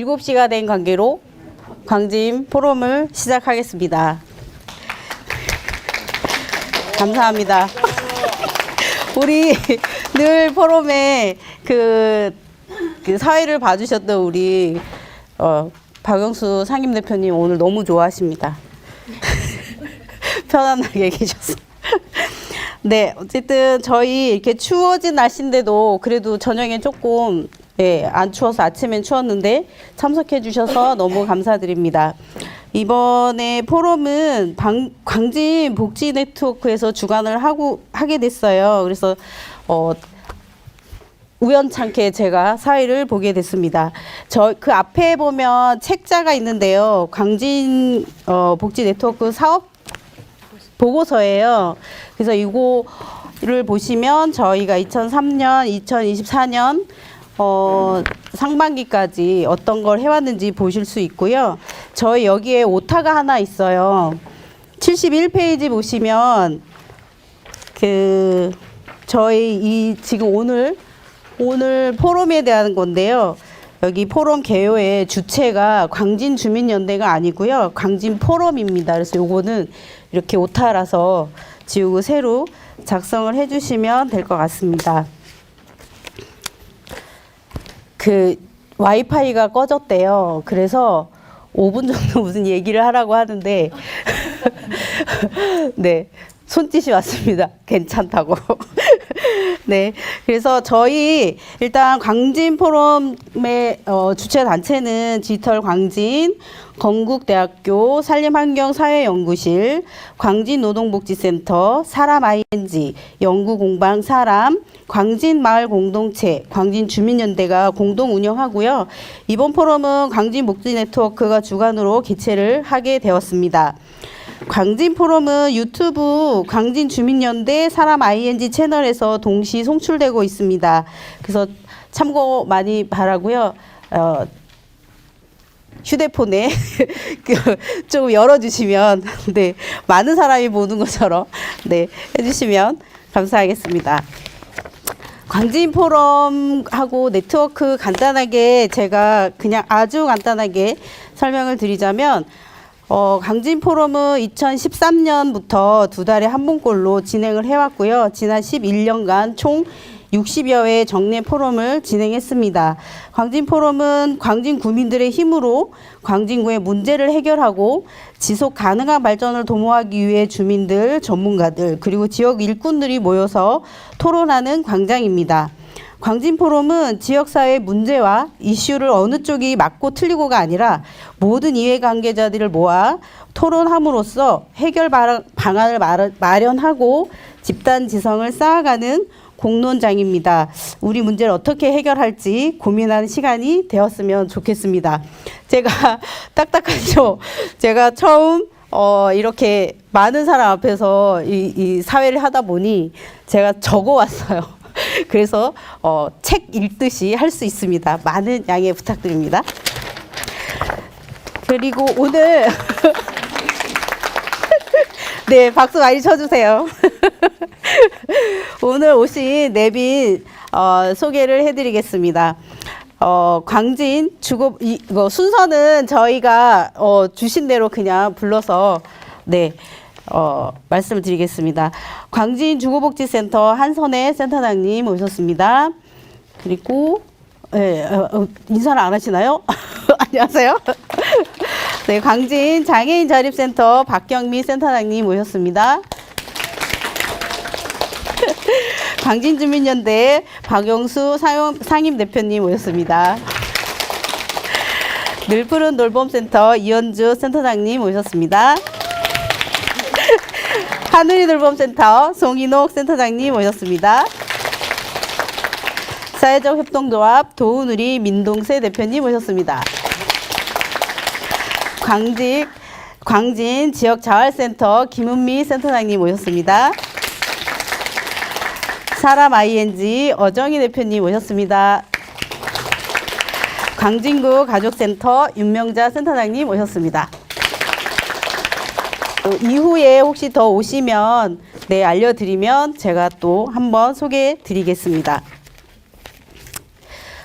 7시가 된 관계로 광진 포럼을 시작하겠습니다. 감사합니다. 우리 늘 포럼에 그 사회를 봐주셨던 우리 박영수 상임대표님 오늘 너무 좋아하십니다. 편안하게 계셔서. 네, 어쨌든 저희 이렇게 추워진 날씨인데도 그래도 저녁엔 조금 안 추워서 아침엔 추웠는데 참석해 주셔서 너무 감사드립니다. 이번에 포럼은 광진 복지 네트워크에서 주관을 하게 됐어요. 그래서 우연찮게 제가 사회를 보게 됐습니다. 그 앞에 보면 책자가 있는데요. 광진 복지 네트워크 사업 보고서예요. 그래서 이거를 보시면 저희가 2003년, 2024년 상반기까지 어떤 걸 해왔는지 보실 수 있고요. 저희 여기에 오타가 하나 있어요. 71페이지 보시면 저희 지금 오늘 포럼에 대한 건데요. 여기 포럼 개요의 주체가 광진 주민연대가 아니고요. 광진 포럼입니다. 그래서 요거는 이렇게 오타라서 지우고 새로 작성을 해주시면 될 것 같습니다. 와이파이가 꺼졌대요. 그래서 5분 정도 무슨 얘기를 하라고 하는데 네, 손짓이 왔습니다. 괜찮다고. 네, 그래서 저희 일단 광진 포럼의 주최 단체는 디지털 광진, 건국대학교 산림환경사회연구실, 광진노동복지센터, 사람 ING, 연구공방 사람, 광진마을공동체, 광진주민연대가 공동 운영하고요. 이번 포럼은 광진복지네트워크가 주관으로 개최를 하게 되었습니다. 광진 포럼은 유튜브 광진주민연대 사람 ING 채널에서 동시 송출되고 있습니다. 그래서 참고 많이 바라고요. 휴대폰에 좀 열어주시면 네, 많은 사람이 보는 것처럼 네, 해주시면 감사하겠습니다. 광진 포럼하고 네트워크 간단하게 제가 그냥 아주 간단하게 설명을 드리자면 광진 포럼은 2013년부터 두 달에 한 번꼴로 진행을 해왔고요. 지난 11년간 총 60여 회 정례 포럼을 진행했습니다. 광진 포럼은 광진 구민들의 힘으로 광진구의 문제를 해결하고 지속 가능한 발전을 도모하기 위해 주민들, 전문가들, 그리고 지역 일꾼들이 모여서 토론하는 광장입니다. 광진 포럼은 지역사회의 문제와 이슈를 어느 쪽이 맞고 틀리고가 아니라 모든 이해관계자들을 모아 토론함으로써 해결 방안을 마련하고 집단 지성을 쌓아가는 공론장입니다. 우리 문제를 어떻게 해결할지 고민하는 시간이 되었으면 좋겠습니다. 제가 딱딱하죠. 제가 처음 이렇게 많은 사람 앞에서 이 사회를 하다 보니 제가 적어왔어요. 그래서 책 읽듯이 할 수 있습니다. 많은 양해 부탁드립니다. 그리고 오늘 네, 박수 많이 쳐주세요. 오늘 오신 내빈 소개를 해드리겠습니다. 광진 이거 순서는 저희가 주신 대로 그냥 불러서 네, 말씀을 드리겠습니다. 광진 주거복지센터 한선혜 센터장님 오셨습니다. 그리고 인사를 안 하시나요? 안녕하세요. 네, 광진 장애인 자립센터 박경미 센터장님 오셨습니다. 광진주민연대 박영수 상임대표님 오셨습니다. 늘푸른 놀봄센터 이현주 센터장님 오셨습니다. 하늘이 돌봄센터 송인옥 센터장님 오셨습니다. 사회적 협동조합 도우누리 민동세 대표님 오셨습니다. 광진 지역자활센터 김은미 센터장님 오셨습니다. 사람 ING 어정희 대표님 오셨습니다. 광진구 가족센터 윤명자 센터장님 오셨습니다. 이후에 혹시 더 오시면 네, 알려드리면 제가 또 한번 소개해 드리겠습니다.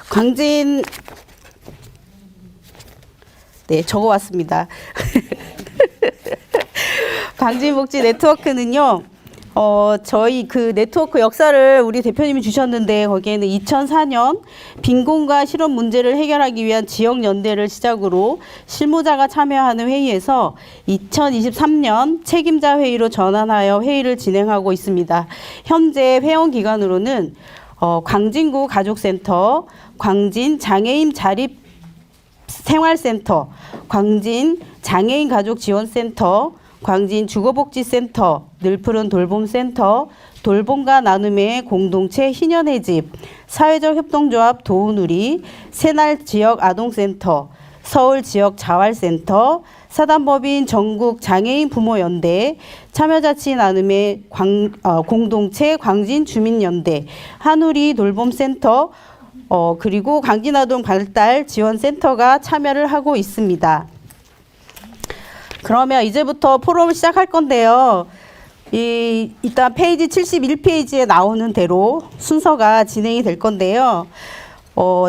광진 네, 적어왔습니다. 광진복지 네트워크는요, 저희 그 네트워크 역사를 우리 대표님이 주셨는데, 거기에는 2004년 빈곤과 실업 문제를 해결하기 위한 지역연대를 시작으로 실무자가 참여하는 회의에서 2023년 책임자 회의로 전환하여 회의를 진행하고 있습니다. 현재 회원 기관으로는 광진구 가족센터, 광진 장애인 자립 생활센터, 광진 장애인 가족 지원센터, 광진 주거복지센터, 늘푸른 돌봄센터, 돌봄과 나눔의 공동체 희년의 집, 사회적 협동조합 도우누리, 새날 지역 아동센터, 서울 지역 자활센터, 사단법인 전국 장애인 부모연대, 참여자치 나눔의 공동체 광진 주민연대, 한우리 돌봄센터, 그리고 광진아동 발달 지원센터가 참여를 하고 있습니다. 그러면 이제부터 포럼을 시작할 건데요. 일단 페이지 71페이지에 나오는 대로 순서가 진행이 될 건데요.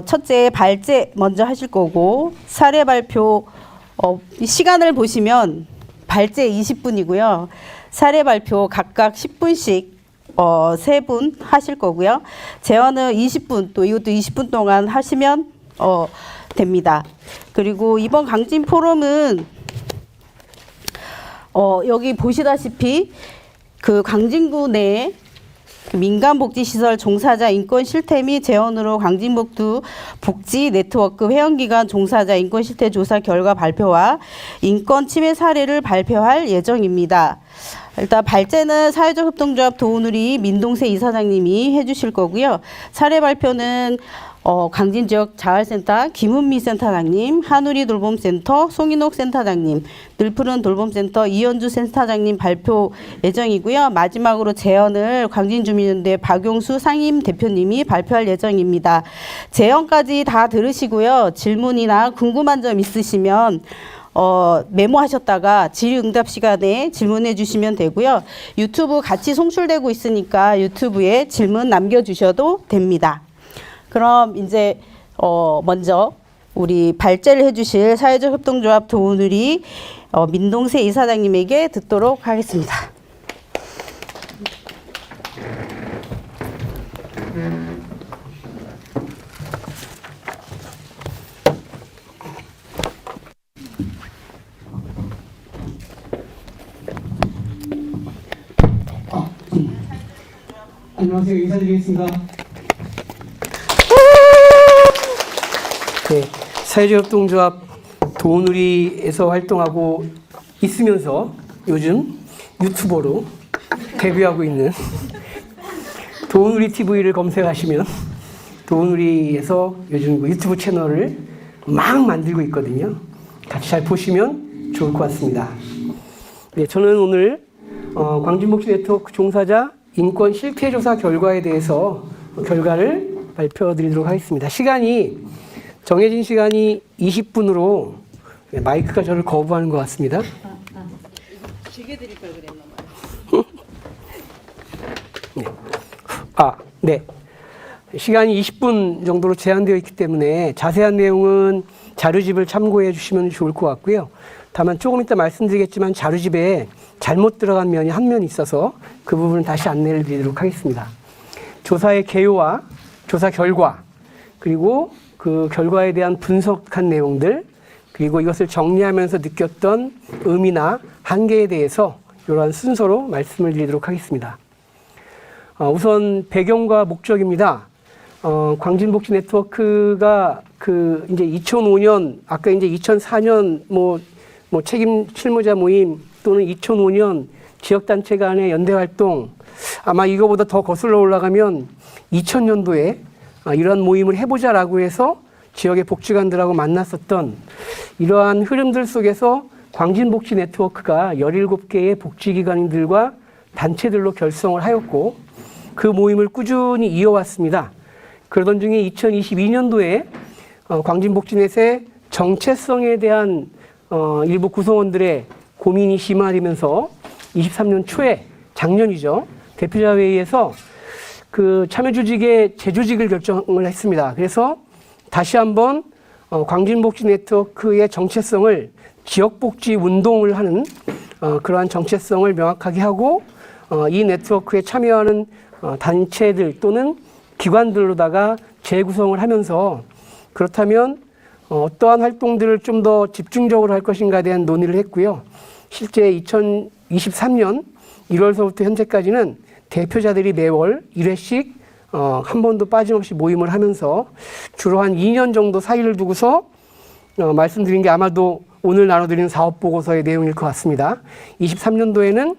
첫째 발제 먼저 하실 거고, 사례 발표 시간을 보시면 발제 20분이고요. 사례 발표 각각 10분씩 3분 하실 거고요. 재원은 20분, 또 이것도 20분 동안 하시면 됩니다. 그리고 이번 광진 포럼은 여기 보시다시피 그 광진구 내 민간복지시설 종사자 인권 실태 및 재원으로 광진북도 복지 네트워크 회원기관 종사자 인권 실태 조사 결과 발표와 인권 침해 사례를 발표할 예정입니다. 일단 발제는 사회적 협동조합 도우누리 민동세 이사장님이 해주실 거고요. 사례 발표는 광진 지역 자활센터 김은미 센터장님, 한우리 돌봄센터 송인옥 센터장님, 늘푸른 돌봄센터 이현주 센터장님 발표 예정이고요. 마지막으로 재연을 광진주민연대 박용수 상임 대표님이 발표할 예정입니다. 재연까지 다 들으시고요. 질문이나 궁금한 점 있으시면 메모하셨다가 질의응답 시간에 질문해 주시면 되고요. 유튜브 같이 송출되고 있으니까 유튜브에 질문 남겨주셔도 됩니다. 그럼 이제 먼저 우리 발제를 해주실 사회적 협동조합 도우누리 민동세 이사장님에게 듣도록 하겠습니다. 안녕하세요. 인사드리겠습니다. 네, 사회적 협동조합 도우누리에서 활동하고 있으면서 요즘 유튜버로 데뷔하고 있는 도우누리 TV를 검색하시면 도우누리에서 요즘 유튜브 채널을 막 만들고 있거든요. 같이 잘 보시면 좋을 것 같습니다. 네, 저는 오늘 광진복지 네트워크 종사자 인권 실태조사 결과에 대해서 결과를 발표드리도록 하겠습니다. 정해진 시간이 20분으로 마이크가 저를 거부하는 것 같습니다. 길게 드릴 걸 그랬나 봐요. 네. 시간이 20분 정도로 제한되어 있기 때문에 자세한 내용은 자료집을 참고해 주시면 좋을 것 같고요. 다만 조금 이따 말씀드리겠지만 자료집에 잘못 들어간 면이 한 면 있어서 그 부분을 다시 안내를 드리도록 하겠습니다. 조사의 개요와 조사 결과, 그리고 그 결과에 대한 분석한 내용들, 그리고 이것을 정리하면서 느꼈던 의미나 한계에 대해서 이러한 순서로 말씀을 드리도록 하겠습니다. 우선 배경과 목적입니다. 광진복지 네트워크가 이제 2005년, 아까 이제 2004년 책임 실무자 모임 또는 2005년 지역단체 간의 연대활동, 아마 이거보다 더 거슬러 올라가면 2000년도에 이러한 모임을 해보자라고 해서 지역의 복지관들하고 만났었던 이러한 흐름들 속에서 광진복지 네트워크가 17개의 복지기관들과 단체들로 결성을 하였고 그 모임을 꾸준히 이어왔습니다. 그러던 중에 2022년도에 광진복지넷의 정체성에 대한 일부 구성원들의 고민이 심화되면서 23년 초에 작년이죠. 대표자 회의에서 그 참여조직의 재조직을 결정을 했습니다. 그래서 다시 한번 광진복지 네트워크의 정체성을 지역복지 운동을 하는 그러한 정체성을 명확하게 하고 이 네트워크에 참여하는 단체들 또는 기관들로다가 재구성을 하면서 그렇다면 어떠한 활동들을 좀 더 집중적으로 할 것인가에 대한 논의를 했고요. 실제 2023년 1월서부터 현재까지는 대표자들이 매월 1회씩 한 번도 빠짐없이 모임을 하면서 주로 한 2년 정도 사이를 두고서 말씀드린 게 아마도 오늘 나눠드리는 사업보고서의 내용일 것 같습니다. 23년도에는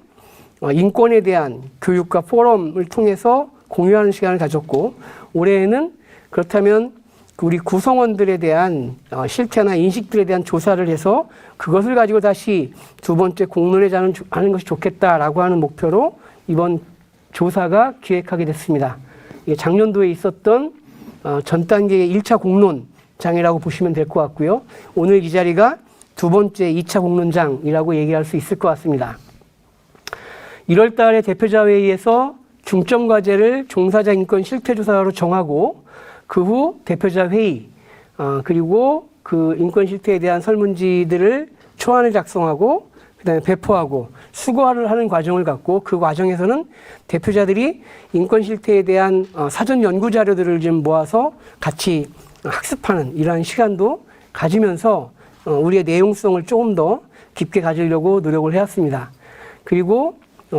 인권에 대한 교육과 포럼을 통해서 공유하는 시간을 가졌고 올해에는 그렇다면 우리 구성원들에 대한 실태나 인식들에 대한 조사를 해서 그것을 가지고 다시 두 번째 공론회의를 하는 것이 좋겠다라고 하는 목표로 이번 조사가 기획하게 됐습니다. 작년도에 있었던 전 단계의 1차 공론장이라고 보시면 될 것 같고요. 오늘 이 자리가 두 번째 2차 공론장이라고 얘기할 수 있을 것 같습니다. 1월 달에 대표자 회의에서 중점 과제를 종사자 인권 실태조사로 정하고 그 후 대표자 회의 그리고 그 인권 실태에 대한 설문지들을 초안을 작성하고 그다음에 배포하고 수거를 하는 과정을 갖고 그 과정에서는 대표자들이 인권 실태에 대한 사전 연구 자료들을 좀 모아서 같이 학습하는 이러한 시간도 가지면서 우리의 내용성을 조금 더 깊게 가지려고 노력을 해왔습니다. 그리고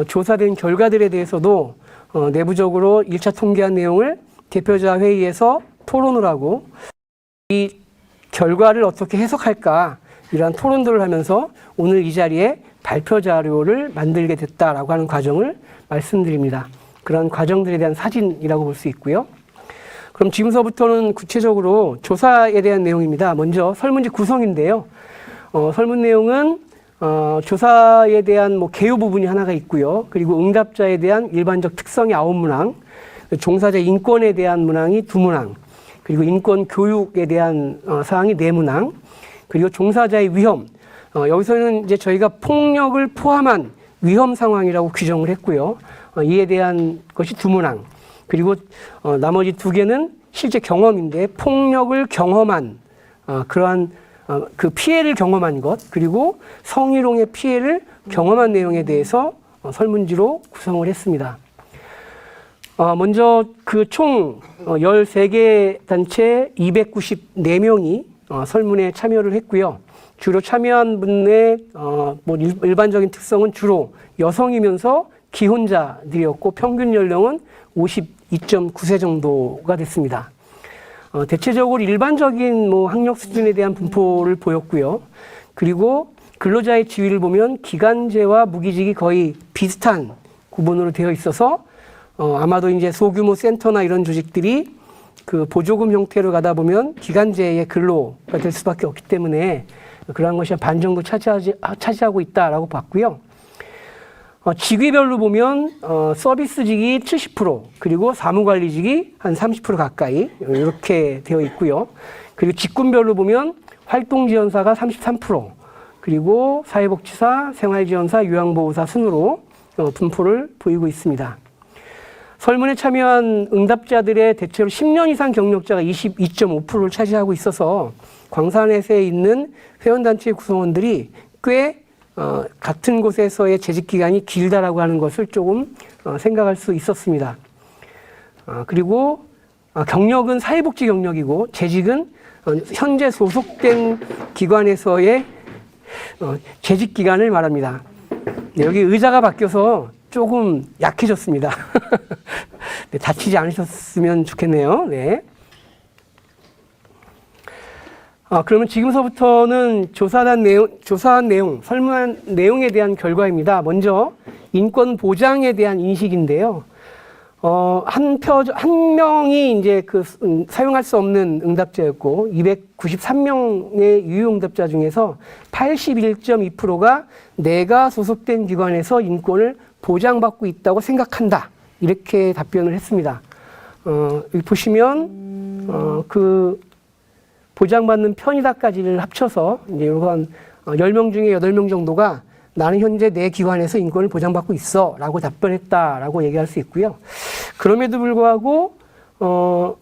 조사된 결과들에 대해서도 내부적으로 1차 통계한 내용을 대표자 회의에서 토론을 하고 이 결과를 어떻게 해석할까 이러한 토론들을 하면서 오늘 이 자리에 발표 자료를 만들게 됐다라고 하는 과정을 말씀드립니다. 그런 과정들에 대한 사진이라고 볼 수 있고요. 그럼 지금서부터는 구체적으로 조사에 대한 내용입니다. 먼저 설문지 구성인데요. 설문 내용은 조사에 대한 개요 부분이 하나가 있고요. 그리고 응답자에 대한 일반적 특성이 9문항, 종사자 인권에 대한 문항이 2문항, 그리고 인권 교육에 대한 사항이 4문항, 그리고 종사자의 위험, 여기서는 이제 저희가 폭력을 포함한 위험 상황이라고 규정을 했고요. 이에 대한 것이 2문항, 그리고 나머지 2개는 실제 경험인데 폭력을 경험한 그러한 그 피해를 경험한 것, 그리고 성희롱의 피해를 경험한 내용에 대해서 설문지로 구성을 했습니다. 먼저 그 총 13개 단체 294명이 설문에 참여를 했고요. 주로 참여한 분의 일반적인 특성은 주로 여성이면서 기혼자들이었고 평균 연령은 52.9세 정도가 됐습니다. 대체적으로 일반적인 학력 수준에 대한 분포를 보였고요. 그리고 근로자의 지위를 보면 기간제와 무기직이 거의 비슷한 구분으로 되어 있어서 아마도 이제 소규모 센터나 이런 조직들이 그 보조금 형태로 가다 보면 기간제의 근로가 될 수밖에 없기 때문에 그러한 것이 한 반 정도 차지하고 있다라고 봤고요. 직위별로 보면 서비스직이 70%, 그리고 사무관리직이 한 30% 가까이 이렇게 되어 있고요. 그리고 직군별로 보면 활동지원사가 33%, 그리고 사회복지사, 생활지원사, 요양보호사 순으로 분포를 보이고 있습니다. 설문에 참여한 응답자들의 대체로 10년 이상 경력자가 22.5%를 차지하고 있어서 광산에서에 있는 회원단체 구성원들이 꽤 같은 곳에서의 재직 기간이 길다라고 하는 것을 조금 생각할 수 있었습니다. 그리고 경력은 사회복지 경력이고 재직은 현재 소속된 기관에서의 재직 기간을 말합니다. 여기 의자가 바뀌어서 조금 약해졌습니다. 네, 다치지 않으셨으면 좋겠네요. 네. 그러면 지금서부터는 조사한 내용, 설문한 내용에 대한 결과입니다. 먼저 인권 보장에 대한 인식인데요. 한 명이 이제 사용할 수 없는 응답자였고 293명의 유효 응답자 중에서 81.2%가 내가 소속된 기관에서 인권을 보장받고 있다고 생각한다. 이렇게 답변을 했습니다. 여기 보시면 그 보장받는 편이다까지를 합쳐서 이제 이런 10명 중에 8명 정도가 나는 현재 내 기관에서 인권을 보장받고 있어 라고 답변했다라고 얘기할 수 있고요. 그럼에도 불구하고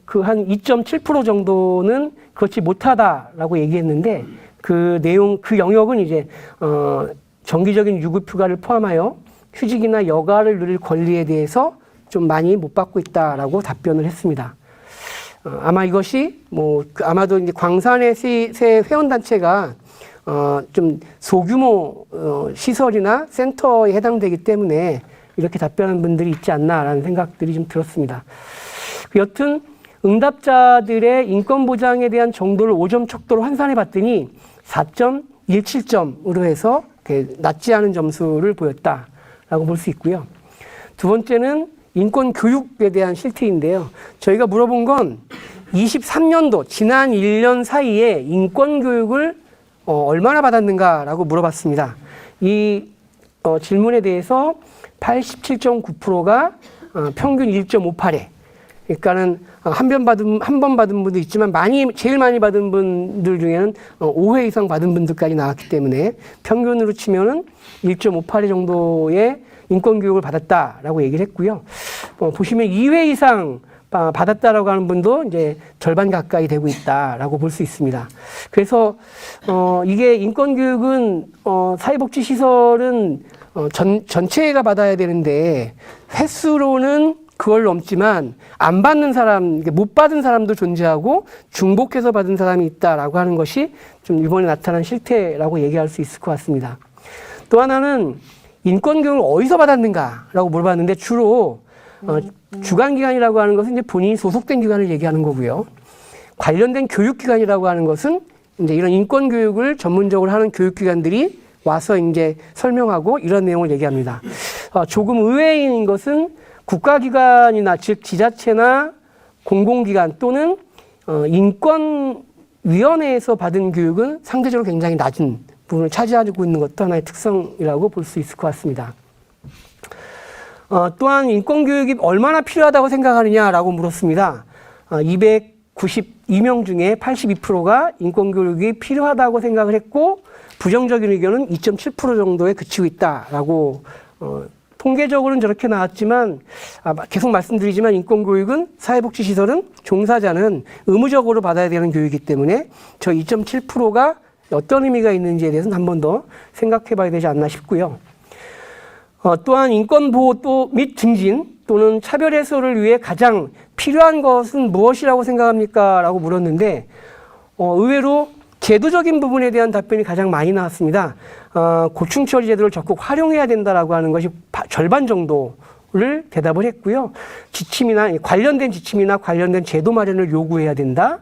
그 한 2.7% 정도는 그렇지 못하다라고 얘기했는데 그 내용, 그 영역은 이제 정기적인 유급휴가를 포함하여 휴직이나 여가를 누릴 권리에 대해서 좀 많이 못 받고 있다라고 답변을 했습니다. 아마 이것이 아마도 이제 광산의 새 회원단체가 좀 소규모 시설이나 센터에 해당되기 때문에 이렇게 답변한 분들이 있지 않나라는 생각들이 좀 들었습니다. 여튼 응답자들의 인권 보장에 대한 정도를 5점 척도로 환산해 봤더니 4.17점으로 해서 낮지 않은 점수를 보였다라고 볼 수 있고요. 두 번째는 인권 교육에 대한 실태인데요. 저희가 물어본 건 23년도 지난 1년 사이에 인권 교육을 얼마나 받았는가라고 물어봤습니다. 이 질문에 대해서 87.9%가 평균 1.58회. 그러니까는 한 번 받은 분도 있지만 제일 많이 받은 분들 중에는 5회 이상 받은 분들까지 나왔기 때문에 평균으로 치면은 1.58회 정도의 인권 교육을 받았다라고 얘기를 했고요. 보시면 2회 이상 받았다라고 하는 분도 이제 절반 가까이 되고 있다라고 볼 수 있습니다. 그래서 이게 인권 교육은 사회복지 시설은 전체가 받아야 되는데 횟수로는 그걸 넘지만 안 받는 사람, 못 받은 사람도 존재하고 중복해서 받은 사람이 있다라고 하는 것이 좀 이번에 나타난 실태라고 얘기할 수 있을 것 같습니다. 또 하나는 인권 교육을 어디서 받았는가라고 물어봤는데 주로 주관기관이라고 하는 것은 이제 본인이 소속된 기관을 얘기하는 거고요. 관련된 교육기관이라고 하는 것은 이제 이런 인권 교육을 전문적으로 하는 교육기관들이 와서 이제 설명하고 이런 내용을 얘기합니다. 조금 의외인 것은 국가기관이나 즉 지자체나 공공기관 또는 인권위원회에서 받은 교육은 상대적으로 굉장히 낮은 부분을 차지하고 있는 것도 하나의 특성이라고 볼 수 있을 것 같습니다. 또한 인권교육이 얼마나 필요하다고 생각하느냐라고 물었습니다. 292명 중에 82%가 인권교육이 필요하다고 생각을 했고 부정적인 의견은 2.7% 정도에 그치고 있다라고 통계적으로는 저렇게 나왔지만 계속 말씀드리지만 인권교육은 사회복지시설은 종사자는 의무적으로 받아야 되는 교육이기 때문에 저 2.7%가 어떤 의미가 있는지에 대해서는 한 번 더 생각해 봐야 되지 않나 싶고요. 또한 인권보호 및 증진 또는 차별 해소를 위해 가장 필요한 것은 무엇이라고 생각합니까? 라고 물었는데 의외로 제도적인 부분에 대한 답변이 가장 많이 나왔습니다. 고충처리 제도를 적극 활용해야 된다라고 하는 것이 절반 정도를 대답을 했고요. 관련된 지침이나 관련된 제도 마련을 요구해야 된다.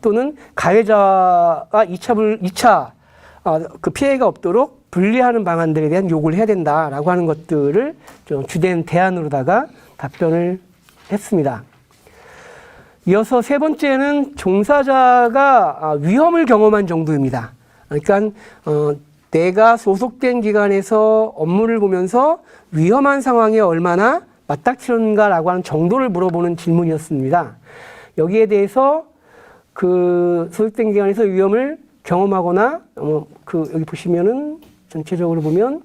또는 가해자가 2차 그 피해가 없도록 분리하는 방안들에 대한 요구를 해야 된다라고 하는 것들을 좀 주된 대안으로다가 답변을 했습니다. 이어서 세 번째는 종사자가 위험을 경험한 정도입니다. 그러니까 내가 소속된 기관에서 업무를 보면서 위험한 상황에 얼마나 맞닥뜨렸는가라고 하는 정도를 물어보는 질문이었습니다. 여기에 대해서 그 소속된 기관에서 위험을 경험하거나 여기 보시면은 전체적으로 보면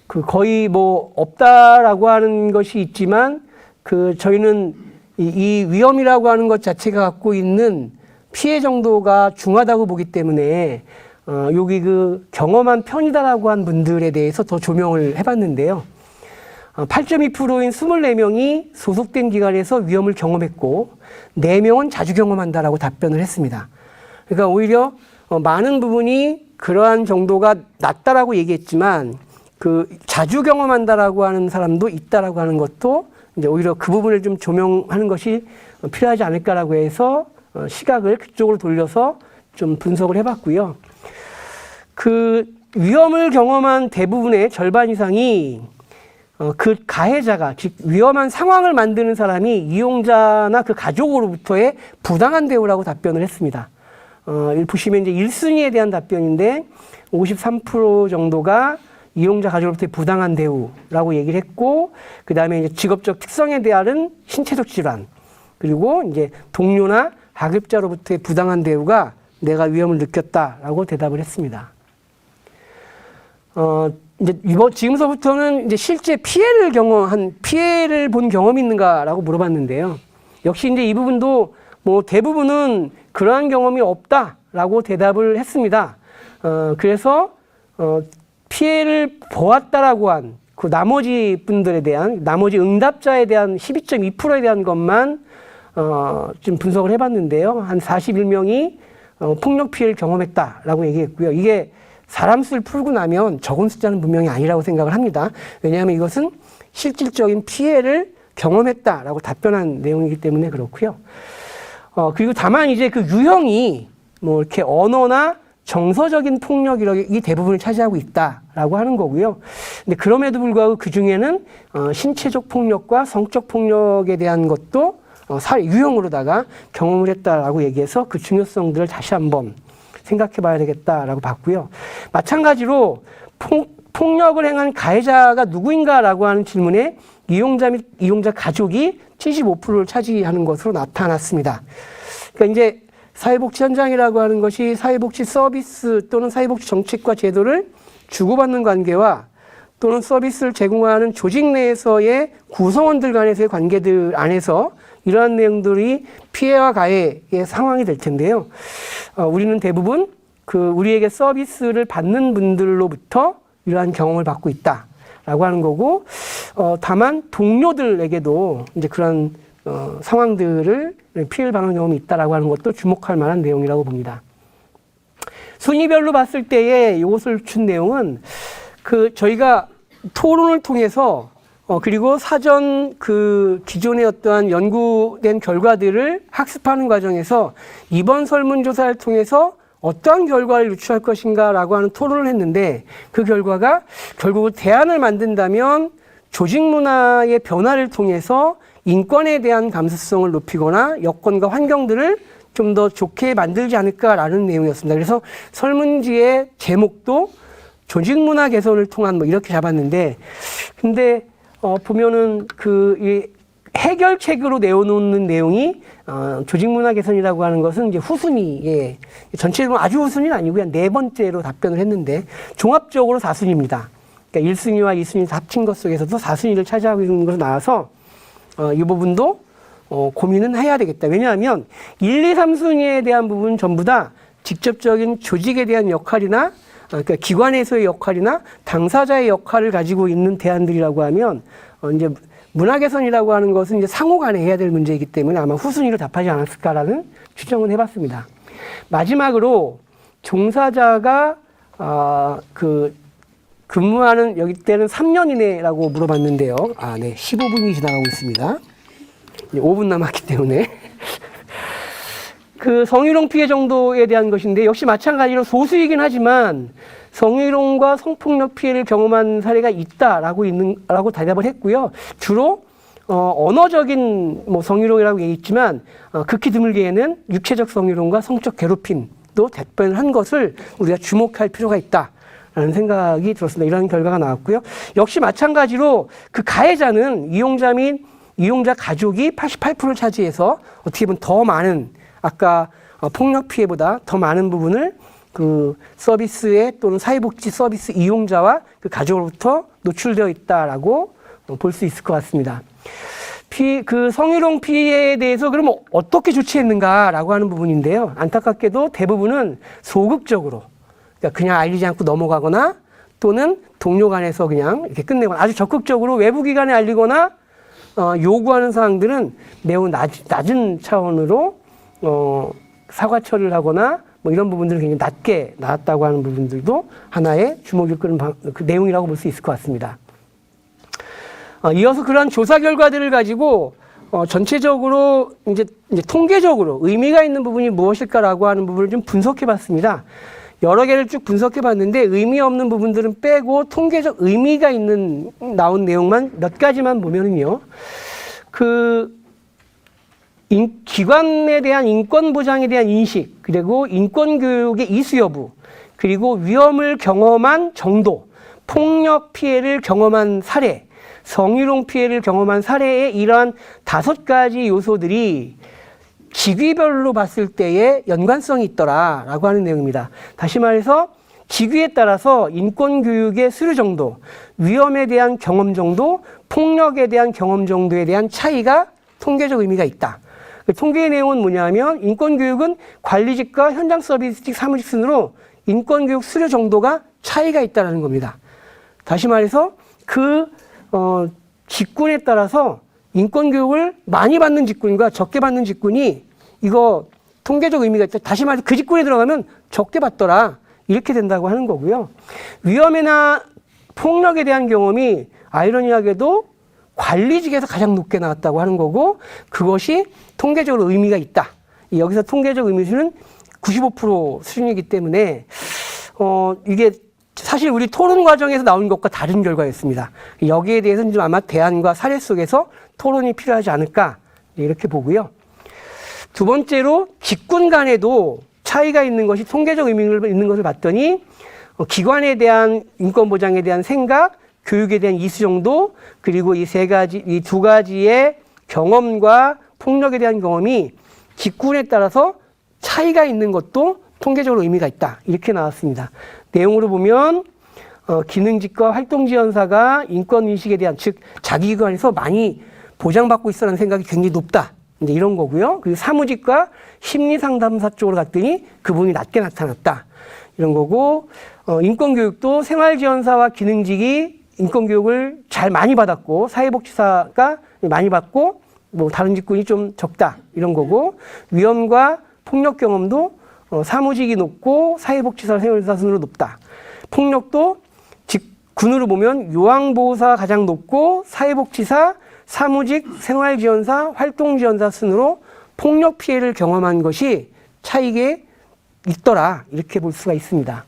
그 거의 없다라고 하는 것이 있지만 저희는 이 위험이라고 하는 것 자체가 갖고 있는 피해 정도가 중하다고 보기 때문에 여기 그 경험한 편이다라고 한 분들에 대해서 더 조명을 해봤는데요. 8.2%인 24명이 소속된 기관에서 위험을 경험했고 4명은 자주 경험한다라고 답변을 했습니다. 그러니까 오히려 많은 부분이 그러한 정도가 낮다라고 얘기했지만 그 자주 경험한다라고 하는 사람도 있다라고 하는 것도 이제 오히려 그 부분을 좀 조명하는 것이 필요하지 않을까라고 해서 시각을 그쪽으로 돌려서 좀 분석을 해봤고요. 그 위험을 경험한 대부분의 절반 이상이 그 가해자가 즉 위험한 상황을 만드는 사람이 이용자나 그 가족으로부터의 부당한 대우라고 답변을 했습니다. 보시면 이제 1순위에 대한 답변인데 53% 정도가 이용자 가족으로부터의 부당한 대우라고 얘기를 했고 그 다음에 이제 직업적 특성에 대한 신체적 질환 그리고 이제 동료나 하급자로부터의 부당한 대우가 내가 위험을 느꼈다라고 대답을 했습니다. 이제 지금서부터는 이제 실제 피해를 본 경험이 있는가라고 물어봤는데요. 역시 이제 이 부분도 뭐 대부분은 그러한 경험이 없다라고 대답을 했습니다. 그래서 피해를 보았다라고 한 그 나머지 분들에 대한, 나머지 응답자에 대한 12.2%에 대한 것만 좀 분석을 해봤는데요. 한 41명이 폭력 피해를 경험했다라고 얘기했고요. 이게 사람 수를 풀고 나면 적은 숫자는 분명히 아니라고 생각을 합니다. 왜냐하면 이것은 실질적인 피해를 경험했다라고 답변한 내용이기 때문에 그렇고요. 그리고 다만 이제 그 유형이 뭐 이렇게 언어나 정서적인 폭력이 대부분을 차지하고 있다라고 하는 거고요. 근데 그럼에도 불구하고 그 중에는 신체적 폭력과 성적 폭력에 대한 것도 유형으로다가 경험을 했다라고 얘기해서 그 중요성들을 다시 한번 생각해 봐야 되겠다라고 봤고요. 마찬가지로 폭력을 행한 가해자가 누구인가라고 하는 질문에 이용자 및 이용자 가족이 75%를 차지하는 것으로 나타났습니다. 그러니까 이제 사회복지 현장이라고 하는 것이 사회복지 서비스 또는 사회복지 정책과 제도를 주고받는 관계와 또는 서비스를 제공하는 조직 내에서의 구성원들 간에서의 관계들 안에서 이러한 내용들이 피해와 가해의 상황이 될 텐데요. 우리는 대부분 우리에게 서비스를 받는 분들로부터 이러한 경험을 받고 있다라고 하는 거고, 다만 동료들에게도 이제 그런 상황들을 피해를 당한 경험이 있다라고 하는 것도 주목할 만한 내용이라고 봅니다. 순위별로 봤을 때의 이것을 준 내용은 저희가 토론을 통해서 그리고 사전 기존의 어떠한 연구된 결과들을 학습하는 과정에서 이번 설문조사를 통해서 어떠한 결과를 유추할 것인가라고 하는 토론을 했는데, 그 결과가 결국 대안을 만든다면 조직 문화의 변화를 통해서 인권에 대한 감수성을 높이거나 여건과 환경들을 좀 더 좋게 만들지 않을까라는 내용이었습니다. 그래서 설문지의 제목도 조직 문화 개선을 통한 뭐 이렇게 잡았는데, 근데 보면은 이 해결책으로 내어놓는 내용이 조직 문화 개선이라고 하는 것은 이제 후순위에, 전체적으로 아주 후순위는 아니고 그냥 4번째로 답변을 했는데 종합적으로 4순위입니다. 그러니까 1순위와 2순위 합친 것 속에서도 4순위를 차지하고 있는 것으로 나와서 이 부분도 고민은 해야 되겠다. 왜냐하면 1, 2, 3순위에 대한 부분 전부 다 직접적인 조직에 대한 역할이나 그러니까 기관에서의 역할이나 당사자의 역할을 가지고 있는 대안들이라고 하면 이제 문화 개선이라고 하는 것은 이제 상호간에 해야 될 문제이기 때문에 아마 후순위로 답하지 않았을까라는 추정은 해봤습니다. 마지막으로 종사자가 근무하는 여기 때는 3년 이내라고 물어봤는데요. 네, 15분이 지나가고 있습니다. 5분 남았기 때문에 성희롱 피해 정도에 대한 것인데, 역시 마찬가지로 소수이긴 하지만 성희롱과 성폭력 피해를 경험한 사례가 있다라고 대답을 했고요. 주로 언어적인 성희롱이라고 얘기했지만 극히 드물게에는 육체적 성희롱과 성적 괴롭힘도 대변을 한 것을 우리가 주목할 필요가 있다라는 생각이 들었습니다. 이런 결과가 나왔고요. 역시 마찬가지로 그 가해자는 이용자 및 이용자 가족이 88%를 차지해서 어떻게 보면 더 많은, 아까 폭력 피해보다 더 많은 부분을 서비스의 또는 사회복지 서비스 이용자와 그 가족으로부터 노출되어 있다라고 볼 수 있을 것 같습니다. 성희롱 피해에 대해서 그럼 어떻게 조치했는가라고 하는 부분인데요. 안타깝게도 대부분은 소극적으로, 그냥 알리지 않고 넘어가거나 또는 동료 간에서 그냥 이렇게 끝내거나, 아주 적극적으로 외부 기관에 알리거나 요구하는 사항들은 매우 낮은 차원으로 사과 처리를 하거나 뭐 이런 부분들은 굉장히 낮게 나왔다고 하는 부분들도 하나의 주목을 끄는 그 내용이라고 볼 수 있을 것 같습니다. 이어서 그러한 조사 결과들을 가지고 전체적으로 이제 통계적으로 의미가 있는 부분이 무엇일까라고 하는 부분을 좀 분석해 봤습니다. 여러 개를 쭉 분석해 봤는데 의미 없는 부분들은 빼고 통계적 의미가 있는 나온 내용만 몇 가지만 보면은요. 기관에 대한 인권 보장에 대한 인식, 그리고 인권 교육의 이수 여부, 그리고 위험을 경험한 정도, 폭력 피해를 경험한 사례, 성희롱 피해를 경험한 사례의 이러한 5가지 요소들이 직위별로 봤을 때의 연관성이 있더라라고 하는 내용입니다. 다시 말해서 직위에 따라서 인권 교육의 수료 정도, 위험에 대한 경험 정도, 폭력에 대한 경험 정도에 대한 차이가 통계적 의미가 있다. 통계의 내용은 뭐냐면 인권교육은 관리직과 현장 서비스직 사무직 순으로 인권교육 수료 정도가 차이가 있다는 겁니다. 다시 말해서 직군에 따라서 인권교육을 많이 받는 직군과 적게 받는 직군이 이거 통계적 의미가 있다. 다시 말해서 그 직군에 들어가면 적게 받더라. 이렇게 된다고 하는 거고요. 위험이나 폭력에 대한 경험이 아이러니하게도 관리직에서 가장 높게 나왔다고 하는 거고 그것이 통계적으로 의미가 있다. 여기서 통계적 의미수는 95% 수준이기 때문에 이게 사실 우리 토론 과정에서 나온 것과 다른 결과였습니다. 여기에 대해서는 좀 아마 대안과 사례 속에서 토론이 필요하지 않을까 이렇게 보고요. 두 번째로 직군 간에도 차이가 있는 것이 통계적 의미가 있는 것을 봤더니 기관에 대한 인권 보장에 대한 생각, 교육에 대한 이수 정도, 그리고 이 두 가지의 경험과 폭력에 대한 경험이 직군에 따라서 차이가 있는 것도 통계적으로 의미가 있다. 이렇게 나왔습니다. 내용으로 보면 기능직과 활동지원사가 인권인식에 대한 즉 자기 기관에서 많이 보장받고 있어라는 생각이 굉장히 높다. 이제 이런 거고요. 그리고 사무직과 심리상담사 쪽으로 갔더니 그분이 낮게 나타났다. 이런 거고 인권교육도 생활지원사와 기능직이 인권교육을 잘 많이 받았고 사회복지사가 많이 받고 뭐 다른 직군이 좀 적다. 이런 거고 위험과 폭력 경험도 사무직이 높고 사회복지사 생활지원사 순으로 높다. 폭력도 직군으로 보면 요양보호사가 가장 높고 사회복지사, 사무직, 생활지원사, 활동지원사 순으로 폭력 피해를 경험한 것이 차이게 있더라. 이렇게 볼 수가 있습니다.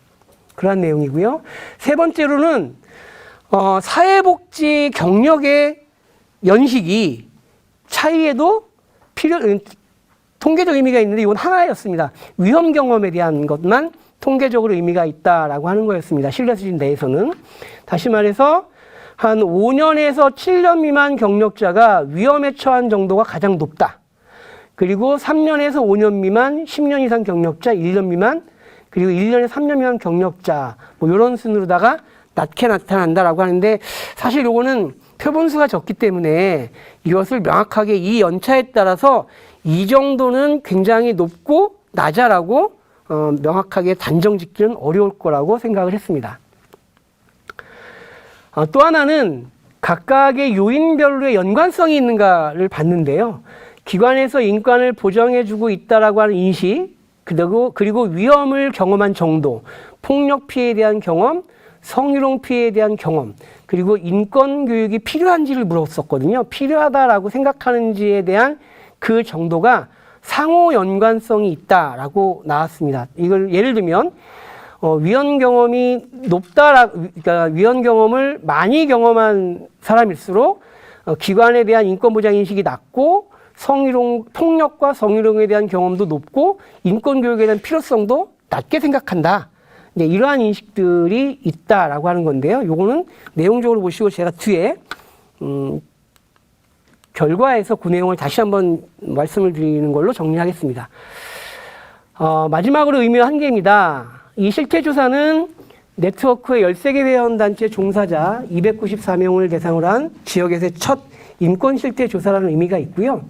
그러한 내용이고요. 세 번째로는 사회복지 경력의 연식이 차이에도 통계적 의미가 있는데 이건 하나였습니다. 위험 경험에 대한 것만 통계적으로 의미가 있다라고 하는 거였습니다. 신뢰 수준 내에서는. 다시 말해서 한 5년에서 7년 미만 경력자가 위험에 처한 정도가 가장 높다. 그리고 3년에서 5년 미만, 10년 이상 경력자, 1년 미만, 그리고 1년에서 3년 미만 경력자, 뭐 이런 순으로다가 낮게 나타난다라고 하는데 사실 요거는 표본수가 적기 때문에 이것을 명확하게 이 연차에 따라서 이 정도는 굉장히 높고 낮아라고 명확하게 단정 짓기는 어려울 거라고 생각을 했습니다. 또 하나는 각각의 요인별로의 연관성이 있는가를 봤는데요. 기관에서 인권을 보장해주고 있다라고 하는 인식, 그리고 위험을 경험한 정도, 폭력 피해에 대한 경험, 성희롱 피해에 대한 경험, 그리고 인권 교육이 필요한지를 물었었거든요. 필요하다라고 생각하는지에 대한 그 정도가 상호 연관성이 있다라고 나왔습니다. 이걸 예를 들면 위험 경험이 그러니까 위험 경험을 많이 경험한 사람일수록 기관에 대한 인권 보장 인식이 낮고 폭력과 성희롱에 대한 경험도 높고 인권 교육에 대한 필요성도 낮게 생각한다. 네, 이러한 인식들이 있다라고 하는 건데요. 요거는 내용적으로 보시고 제가 뒤에 결과에서 그 내용을 다시 한번 말씀을 드리는 걸로 정리하겠습니다. 마지막으로 의미한 개입니다. 이 실태조사는 네트워크의 13개 회원단체 종사자 294명을 대상으로 한 지역에서의 첫 인권 실태조사라는 의미가 있고요.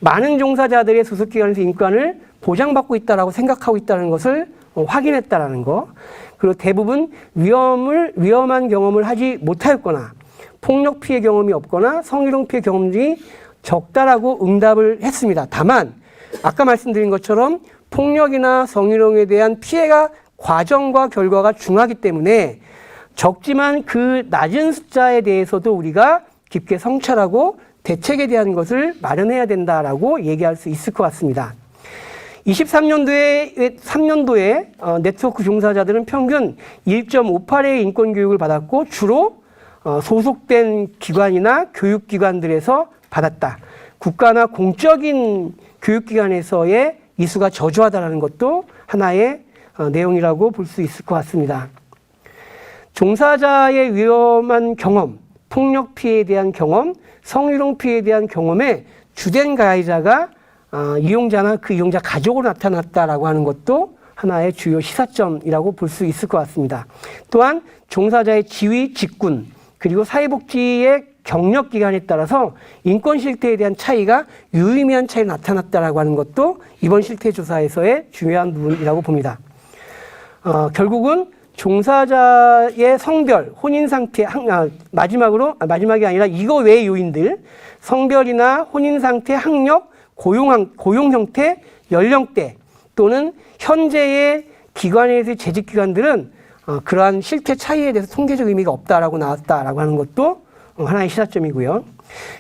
많은 종사자들의 소속기관에서 인권을 보장받고 있다라고 생각하고 있다는 것을 확인했다라는 거. 그리고 대부분 위험한 경험을 하지 못하였거나 폭력 피해 경험이 없거나 성희롱 피해 경험이 적다라고 응답을 했습니다. 다만 아까 말씀드린 것처럼 폭력이나 성희롱에 대한 피해가 과정과 결과가 중하기 때문에 적지만 그 낮은 숫자에 대해서도 우리가 깊게 성찰하고 대책에 대한 것을 마련해야 된다라고 얘기할 수 있을 것 같습니다. 3년도에 네트워크 종사자들은 평균 1.58회의 인권교육을 받았고 주로 소속된 기관이나 교육기관들에서 받았다. 국가나 공적인 교육기관에서의 이수가 저조하다는 것도 하나의 내용이라고 볼 수 있을 것 같습니다. 종사자의 위험한 경험, 폭력 피해에 대한 경험, 성희롱 피해에 대한 경험에 주된 가해자가 이용자나 그 이용자 가족으로 나타났다라고 하는 것도 하나의 주요 시사점이라고 볼 수 있을 것 같습니다. 또한 종사자의 지위, 직군, 그리고 사회복지의 경력 기간에 따라서 인권 실태에 대한 차이가 유의미한 차이가 나타났다라고 하는 것도 이번 실태 조사에서의 중요한 부분이라고 봅니다. 결국은 종사자의 성별, 혼인 상태, 마지막이 아니라 이거 외의 요인들, 성별이나 혼인 상태, 학력, 고용 형태, 연령대 또는 현재의 기관에서의 재직 기관들은 그러한 실태 차이에 대해서 통계적 의미가 없다라고 나왔다라고 하는 것도 하나의 시사점이고요.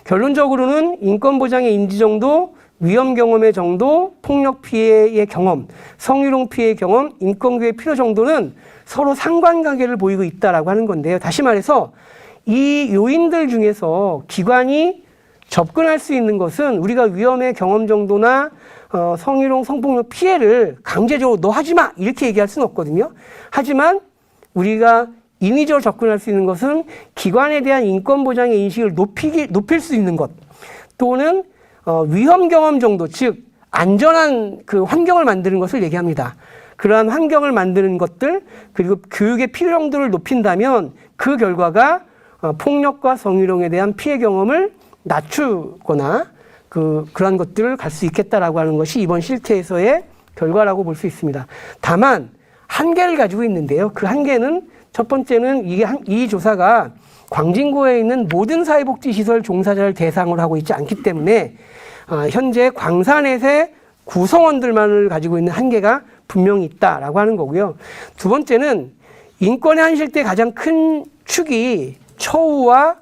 결론적으로는 인권 보장의 인지 정도, 위험 경험의 정도, 폭력 피해의 경험, 성희롱 피해의 경험, 인권교의 필요 정도는 서로 상관관계를 보이고 있다라고 하는 건데요. 다시 말해서 이 요인들 중에서 기관이 접근할 수 있는 것은 우리가 위험의 경험 정도나 성희롱, 성폭력 피해를 강제적으로 너 하지 마 이렇게 얘기할 수는 없거든요. 하지만 우리가 인위적으로 접근할 수 있는 것은 기관에 대한 인권 보장의 인식을 높일 수 있는 것 또는 위험 경험 정도, 즉 안전한 그 환경을 만드는 것을 얘기합니다. 그러한 환경을 만드는 것들 그리고 교육의 필요 정도를 높인다면 그 결과가 폭력과 성희롱에 대한 피해 경험을 낮추거나 그러한 것들을 갈 수 있겠다라고 하는 것이 이번 실태에서의 결과라고 볼 수 있습니다. 다만 한계를 가지고 있는데요. 그 한계는 첫 번째는 이 조사가 광진구에 있는 모든 사회복지시설 종사자를 대상으로 하고 있지 않기 때문에 현재 광산에서의 구성원들만을 가지고 있는 한계가 분명히 있다라고 하는 거고요. 두 번째는 인권의 한 실태 가장 큰 축이 처우와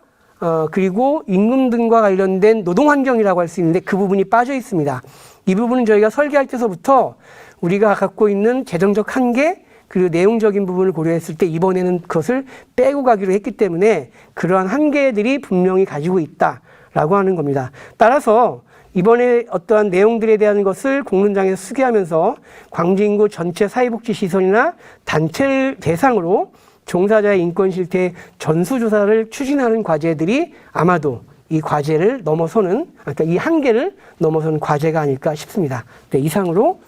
그리고 임금 등과 관련된 노동환경이라고 할 수 있는데 그 부분이 빠져 있습니다. 이 부분은 저희가 설계할 때서부터 우리가 갖고 있는 재정적 한계 그리고 내용적인 부분을 고려했을 때 이번에는 그것을 빼고 가기로 했기 때문에 그러한 한계들이 분명히 가지고 있다라고 하는 겁니다. 따라서 이번에 어떠한 내용들에 대한 것을 공론장에서 수기하면서 광진구 전체 사회복지시설이나 단체를 대상으로 종사자의 인권 실태 전수조사를 추진하는 과제들이 아마도 이 과제를 넘어서는, 그러니까 이 한계를 넘어서는 과제가 아닐까 싶습니다. 네, 이상으로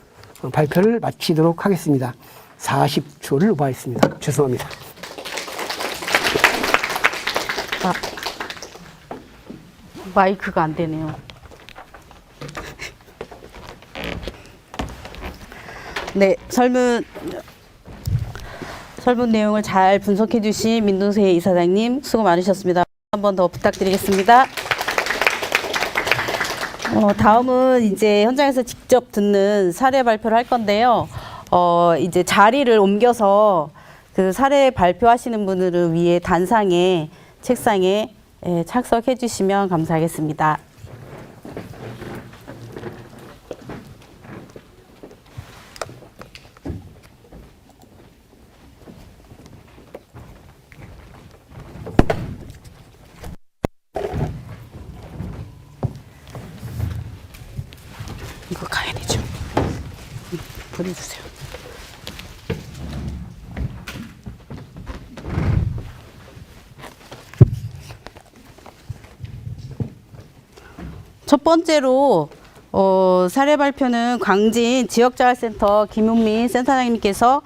발표를 마치도록 하겠습니다. 40초를 오버했습니다. 죄송합니다. 마이크가 안 되네요. 네, 설문 내용을 잘 분석해 주신 민동세 이사장님 수고 많으셨습니다. 한 번 더 부탁드리겠습니다. 다음은 이제 현장에서 직접 듣는 사례 발표를 할 건데요. 이제 자리를 옮겨서 그 사례 발표하시는 분들을 위해 단상에 책상에 착석해 주시면 감사하겠습니다. 이거 가야 되죠. 보내주세요. 첫 번째로 사례 발표는 광진 지역자활센터 김용민 센터장님께서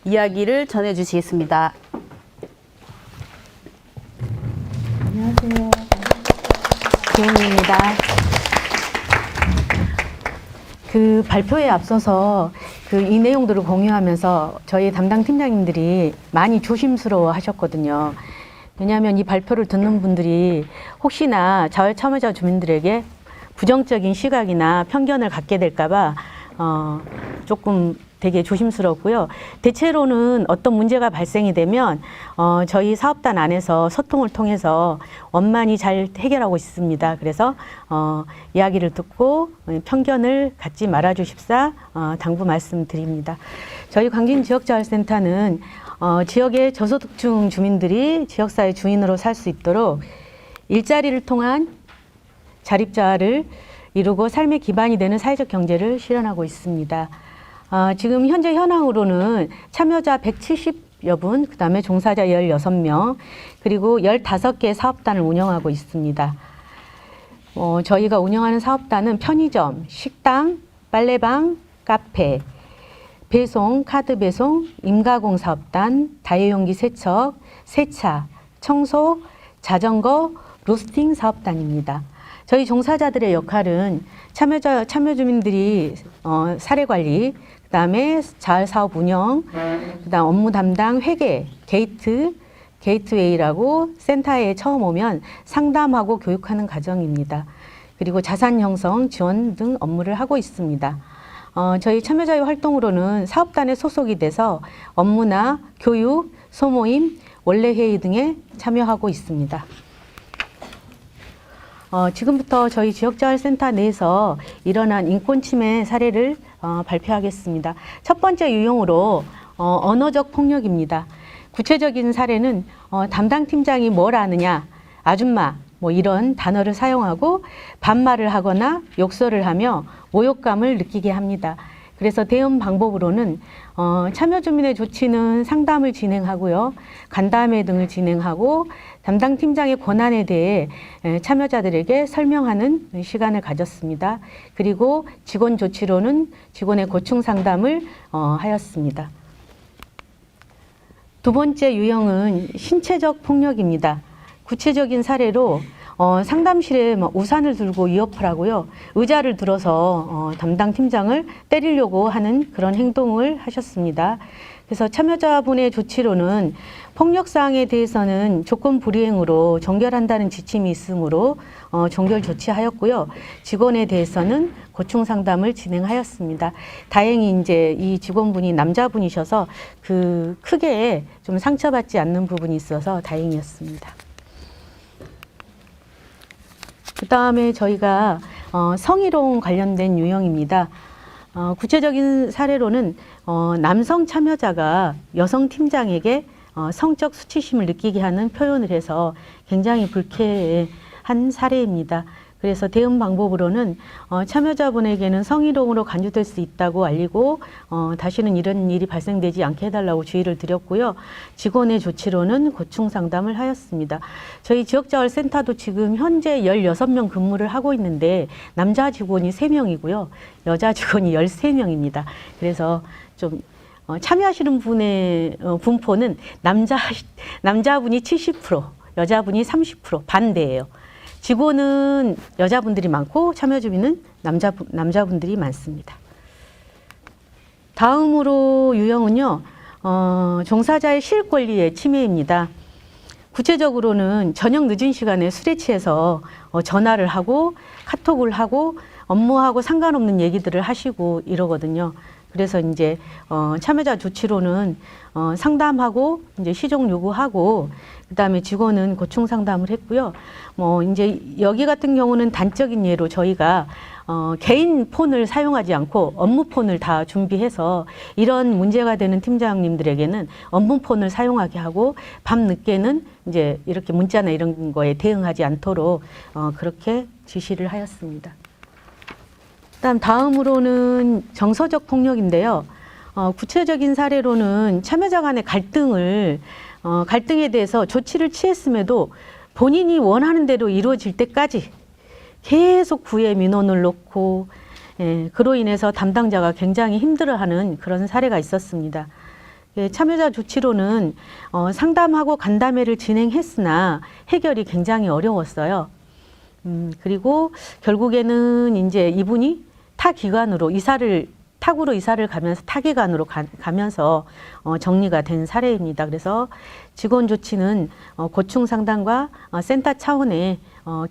이야기를 전해주시겠습니다. 안녕하세요. 김용민입니다. 그 발표에 앞서서 이 내용들을 공유하면서 저희 담당 팀장님들이 많이 조심스러워 하셨거든요. 왜냐하면 이 발표를 듣는 분들이 혹시나 자활 참여자 주민들에게 부정적인 시각이나 편견을 갖게 될까봐 조금 되게 조심스럽고요. 대체로는 어떤 문제가 발생이 되면 저희 사업단 안에서 소통을 통해서 원만히 잘 해결하고 있습니다. 그래서 이야기를 듣고 편견을 갖지 말아 주십사 당부 말씀드립니다. 저희 광진지역자활센터는 지역의 저소득층 주민들이 지역사회 주인으로 살 수 있도록 일자리를 통한 자립자를 이루고 삶의 기반이 되는 사회적 경제를 실현하고 있습니다. 지금 현재 현황으로는 참여자 170여 분, 그 다음에 종사자 16명, 그리고 15개의 사업단을 운영하고 있습니다. 저희가 운영하는 사업단은 편의점, 식당, 빨래방, 카페, 배송, 카드 배송, 임가공 사업단, 다회용기 세척, 세차, 청소, 자전거 로스팅 사업단입니다. 저희 종사자들의 역할은 참여 주민들이 사례 관리, 그다음에 자활 사업 운영, 그다음 업무 담당 회계, 게이트웨이라고 센터에 처음 오면 상담하고 교육하는 과정입니다. 그리고 자산 형성, 지원 등 업무를 하고 있습니다. 저희 참여자의 활동으로는 사업단에 소속이 돼서 업무나 교육, 소모임, 원래회의 등에 참여하고 있습니다. 지금부터 저희 지역자활센터 내에서 일어난 인권침해 사례를 발표하겠습니다. 첫 번째 유형으로 언어적 폭력입니다. 구체적인 사례는 담당 팀장이 뭘 아느냐, 아줌마 뭐 이런 단어를 사용하고 반말을 하거나 욕설을 하며 모욕감을 느끼게 합니다. 그래서 대응 방법으로는 참여 주민의 조치는 상담을 진행하고요, 간담회 등을 진행하고 담당 팀장의 권한에 대해 참여자들에게 설명하는 시간을 가졌습니다. 그리고 직원 조치로는 직원의 고충 상담을 하였습니다. 두 번째 유형은 신체적 폭력입니다. 구체적인 사례로 상담실에 우산을 들고 위협을 하고요, 의자를 들어서 담당 팀장을 때리려고 하는 그런 행동을 하셨습니다. 그래서 참여자분의 조치로는 폭력사항에 대해서는 조건 불이행으로 종결한다는 지침이 있으므로 종결 조치하였고요, 직원에 대해서는 고충 상담을 진행하였습니다. 다행히 이제 이 직원분이 남자분이셔서 크게 좀 상처받지 않는 부분이 있어서 다행이었습니다. 그 다음에 저희가 성희롱 관련된 유형입니다. 구체적인 사례로는 남성 참여자가 여성 팀장에게 성적 수치심을 느끼게 하는 표현을 해서 굉장히 불쾌한 사례입니다. 그래서 대응 방법으로는 참여자분에게는 성희롱으로 간주될 수 있다고 알리고 다시는 이런 일이 발생되지 않게 해달라고 주의를 드렸고요, 직원의 조치로는 고충 상담을 하였습니다. 저희 지역자활센터도 지금 현재 16명 근무를 하고 있는데 남자 직원이 3명이고요, 여자 직원이 13명입니다. 그래서 좀 참여하시는 분의 분포는 남자분이 70%, 여자분이 30% 반대예요. 직원은 여자분들이 많고 참여 주민은 남자분들이 많습니다. 다음으로 유형은요, 종사자의 시일 권리의 침해입니다. 구체적으로는 저녁 늦은 시간에 술에 취해서 전화를 하고 카톡을 하고 업무하고 상관없는 얘기들을 하시고 이러거든요. 그래서 이제 참여자 조치로는 상담하고 이제 시종 요구하고 그다음에 직원은 고충 상담을 했고요. 이제 여기 같은 경우는 단적인 예로 저희가 개인 폰을 사용하지 않고 업무 폰을 다 준비해서 이런 문제가 되는 팀장님들에게는 업무 폰을 사용하게 하고 밤 늦게는 이제 이렇게 문자나 이런 거에 대응하지 않도록 그렇게 지시를 하였습니다. 다음으로는 정서적 폭력인데요. 구체적인 사례로는 참여자 간의 갈등에 대해서 조치를 취했음에도 본인이 원하는 대로 이루어질 때까지 계속 구애 민원을 놓고 그로 인해서 담당자가 굉장히 힘들어하는 그런 사례가 있었습니다. 참여자 조치로는 상담하고 간담회를 진행했으나 해결이 굉장히 어려웠어요. 그리고 결국에는 이제 이분이 타구로 이사를 가면서 타기관으로 가면서 정리가 된 사례입니다. 그래서 직원 조치는 고충 상담과 센터 차원에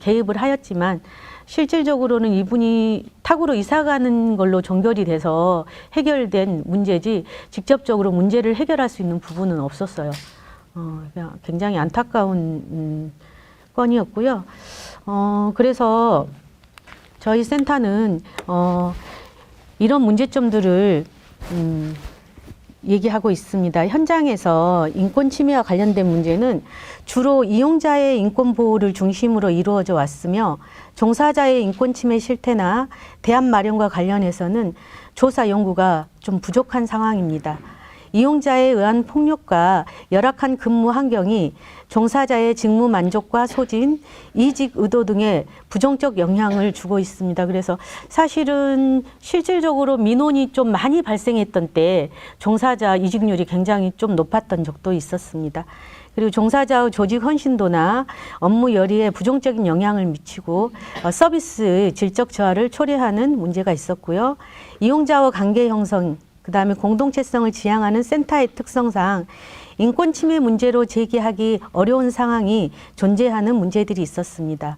개입을 하였지만 실질적으로는 이분이 타구로 이사 가는 걸로 종결이 돼서 해결된 문제지 직접적으로 문제를 해결할 수 있는 부분은 없었어요. 굉장히 안타까운 건이었고요. 그래서 저희 센터는 이런 문제점들을 얘기하고 있습니다. 현장에서 인권 침해와 관련된 문제는 주로 이용자의 인권 보호를 중심으로 이루어져 왔으며 종사자의 인권 침해 실태나 대안 마련과 관련해서는 조사 연구가 좀 부족한 상황입니다. 이용자에 의한 폭력과 열악한 근무 환경이 종사자의 직무 만족과 소진, 이직 의도 등에 부정적 영향을 주고 있습니다. 그래서 사실은 실질적으로 민원이 좀 많이 발생했던 때 종사자 이직률이 굉장히 좀 높았던 적도 있었습니다. 그리고 종사자의 조직 헌신도나 업무 열의에 부정적인 영향을 미치고 서비스 질적 저하를 초래하는 문제가 있었고요. 이용자와 관계 형성, 그다음에 공동체성을 지향하는 센터의 특성상 인권 침해 문제로 제기하기 어려운 상황이 존재하는 문제들이 있었습니다.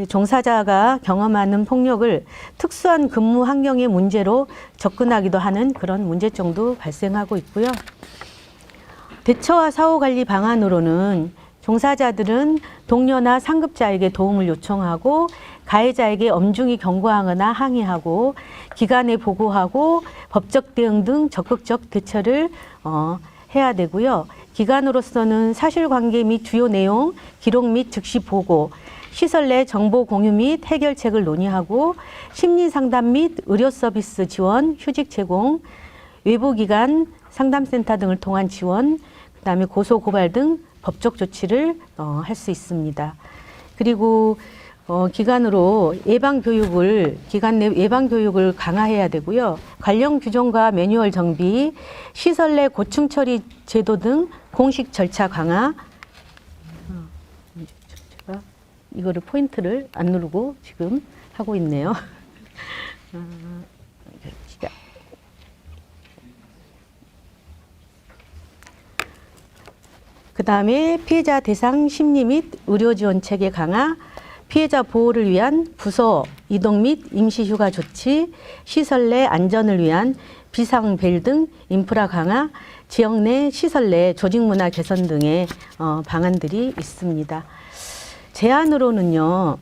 종사자가 경험하는 폭력을 특수한 근무 환경의 문제로 접근하기도 하는 그런 문제점도 발생하고 있고요. 대처와 사후관리 방안으로는 종사자들은 동료나 상급자에게 도움을 요청하고 가해자에게 엄중히 경고하거나 항의하고 기관에 보고하고 법적 대응 등 적극적 대처를 해야 되고요. 기관으로서는 사실관계 및 주요 내용, 기록 및 즉시 보고, 시설 내 정보 공유 및 해결책을 논의하고 심리상담 및 의료서비스 지원, 휴직 제공, 외부기관, 상담센터 등을 통한 지원, 그다음에 고소, 고발 등 법적 조치를 할 수 있습니다. 그리고 기관으로 기관 내 예방 교육을 강화해야 되고요. 관련 규정과 매뉴얼 정비, 시설 내 고충 처리 제도 등 공식 절차 강화. 제가 이거를 포인트를 안 누르고 지금 하고 있네요. 그 다음에 피해자 대상 심리 및 의료 지원 체계 강화, 피해자 보호를 위한 부서 이동 및 임시휴가 조치, 시설 내 안전을 위한 비상벨 등 인프라 강화, 지역 내 시설 내 조직 문화 개선 등의 방안들이 있습니다. 제안으로는요,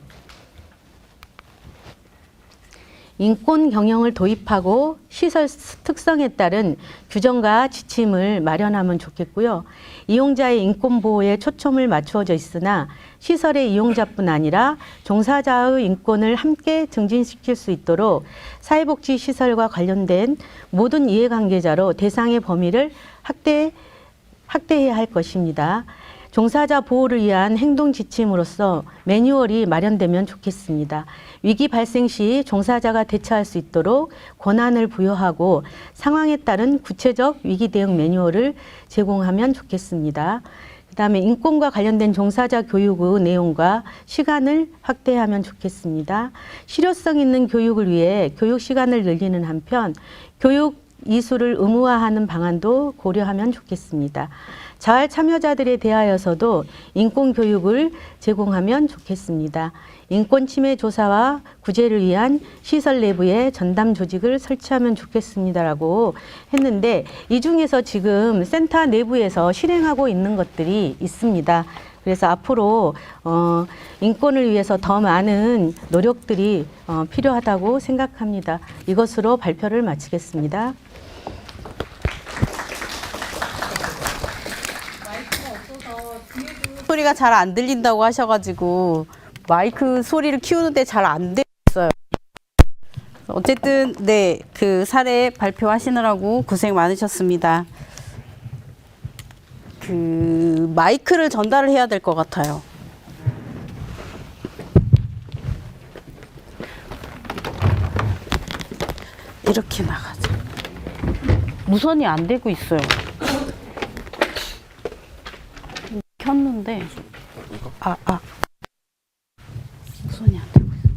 인권 경영을 도입하고 시설 특성에 따른 규정과 지침을 마련하면 좋겠고요. 이용자의 인권 보호에 초점을 맞추어져 있으나 시설의 이용자뿐 아니라 종사자의 인권을 함께 증진시킬 수 있도록 사회복지 시설과 관련된 모든 이해관계자로 대상의 범위를 확대해야 할 것입니다. 종사자 보호를 위한 행동 지침으로서 매뉴얼이 마련되면 좋겠습니다. 위기 발생 시 종사자가 대처할 수 있도록 권한을 부여하고 상황에 따른 구체적 위기 대응 매뉴얼을 제공하면 좋겠습니다. 그다음에 인권과 관련된 종사자 교육의 내용과 시간을 확대하면 좋겠습니다. 실효성 있는 교육을 위해 교육 시간을 늘리는 한편 교육 이수를 의무화하는 방안도 고려하면 좋겠습니다. 자활 참여자들에 대하여서도 인권 교육을 제공하면 좋겠습니다. 인권 침해 조사와 구제를 위한 시설 내부에 전담 조직을 설치하면 좋겠습니다라고 했는데 이 중에서 지금 센터 내부에서 실행하고 있는 것들이 있습니다. 그래서 앞으로 인권을 위해서 더 많은 노력들이 필요하다고 생각합니다. 이것으로 발표를 마치겠습니다. 소리가 잘 안 들린다고 하셔가지고 마이크 소리를 키우는데 잘 안 됐어요. 어쨌든 네, 그 사례 발표하시느라고 고생 많으셨습니다. 그 마이크를 전달을 해야 될 것 같아요. 이렇게 나가자. 무선이 안 되고 있어요. 켰는데 무선이 안 되고 있어.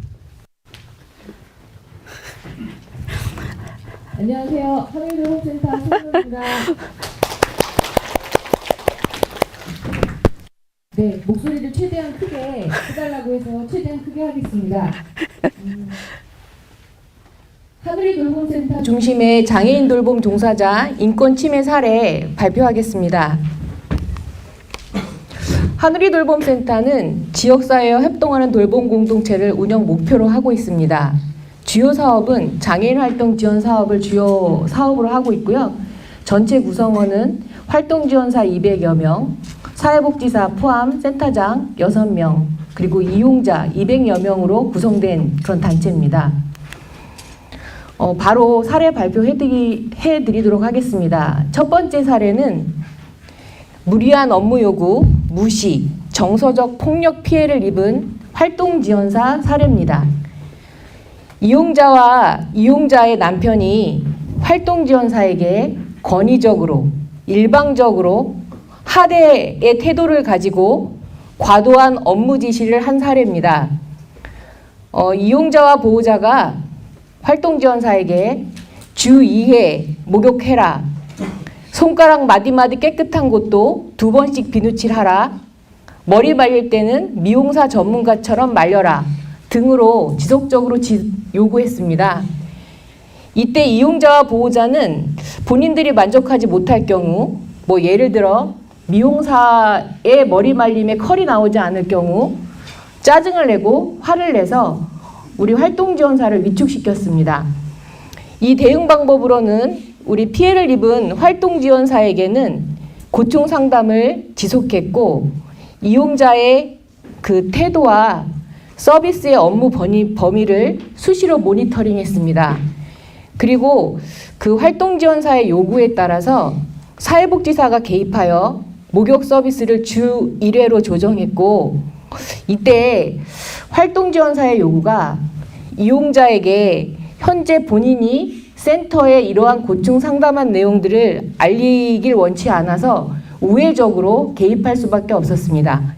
안녕하세요. 하늘교육센터 손정입니다. 네, 목소리를 최대한 크게 해달라고 해서 최대한 크게 하겠습니다. 하늘이 돌봄센터 중심의 장애인 돌봄 종사자 인권 침해 사례 발표하겠습니다. 하늘이 돌봄센터는 지역사회와 협동하는 돌봄 공동체를 운영 목표로 하고 있습니다. 주요 사업은 장애인 활동 지원 사업을 주요 사업으로 하고 있고요. 전체 구성원은 활동 지원사 200여 명, 사회복지사 포함 센터장 6명, 그리고 이용자 200여 명으로 구성된 그런 단체입니다. 바로 사례 발표해드리도록 하겠습니다. 첫 번째 사례는 무리한 업무 요구, 무시, 정서적 폭력 피해를 입은 활동지원사 사례입니다. 이용자와 이용자의 남편이 활동지원사에게 권위적으로, 일방적으로 하대의 태도를 가지고 과도한 업무 지시를 한 사례입니다. 이용자와 보호자가 활동지원사에게 주 2회 목욕해라, 손가락 마디마디 깨끗한 곳도 2번씩 비누칠하라, 머리 말릴 때는 미용사 전문가처럼 말려라 등으로 지속적으로 요구했습니다. 이때 이용자와 보호자는 본인들이 만족하지 못할 경우, 예를 들어 미용사의 머리 말림에 컬이 나오지 않을 경우 짜증을 내고 화를 내서 우리 활동지원사를 위축시켰습니다. 이 대응 방법으로는 우리 피해를 입은 활동지원사에게는 고충 상담을 지속했고, 이용자의 그 태도와 서비스의 업무 범위를 수시로 모니터링했습니다. 그리고 그 활동지원사의 요구에 따라서 사회복지사가 개입하여 목욕 서비스를 주 1회로 조정했고, 이때 활동지원사의 요구가 이용자에게 현재 본인이 센터에 이러한 고충 상담한 내용들을 알리길 원치 않아서 우회적으로 개입할 수밖에 없었습니다.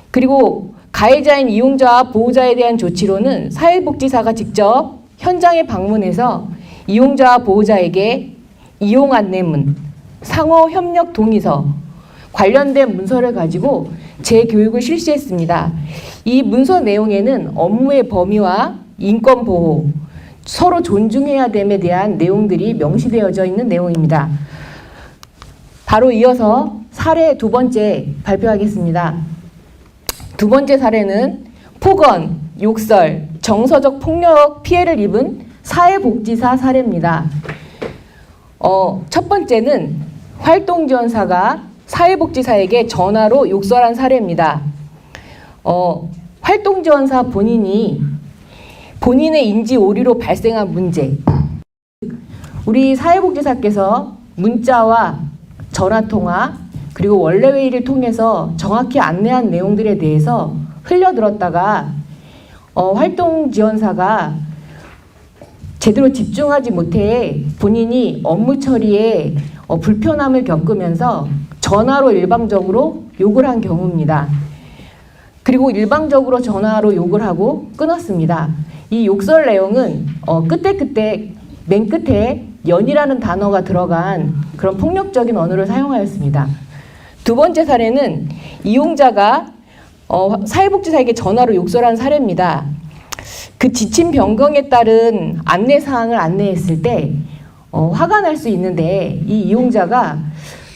그리고 가해자인 이용자와 보호자에 대한 조치로는 사회복지사가 직접 현장에 방문해서 이용자와 보호자에게 이용 안내문, 상호 협력 동의서, 관련된 문서를 가지고 재교육을 실시했습니다. 이 문서 내용에는 업무의 범위와 인권 보호, 서로 존중해야 됨에 대한 내용들이 명시되어져 있는 내용입니다. 바로 이어서 사례 2번째 발표하겠습니다. 2번째 사례는 폭언, 욕설, 정서적 폭력 피해를 입은 사회복지사 사례입니다. 첫 번째는 활동지원사가 사회복지사에게 전화로 욕설한 사례입니다. 활동지원사 본인의 인지 오류로 발생한 문제, 우리 사회복지사께서 문자와 전화통화 그리고 원래회의를 통해서 정확히 안내한 내용들에 대해서 흘려들었다가 활동지원사가 제대로 집중하지 못해 본인이 업무 처리에 불편함을 겪으면서 전화로 일방적으로 욕을 한 경우입니다. 그리고 일방적으로 전화로 욕을 하고 끊었습니다. 이 욕설 내용은 맨 끝에 연이라는 단어가 들어간 그런 폭력적인 언어를 사용하였습니다. 2번째 사례는 이용자가 사회복지사에게 전화로 욕설한 사례입니다. 그 지침 변경에 따른 안내사항을 안내했을 때 화가 날 수 있는데, 이 이용자가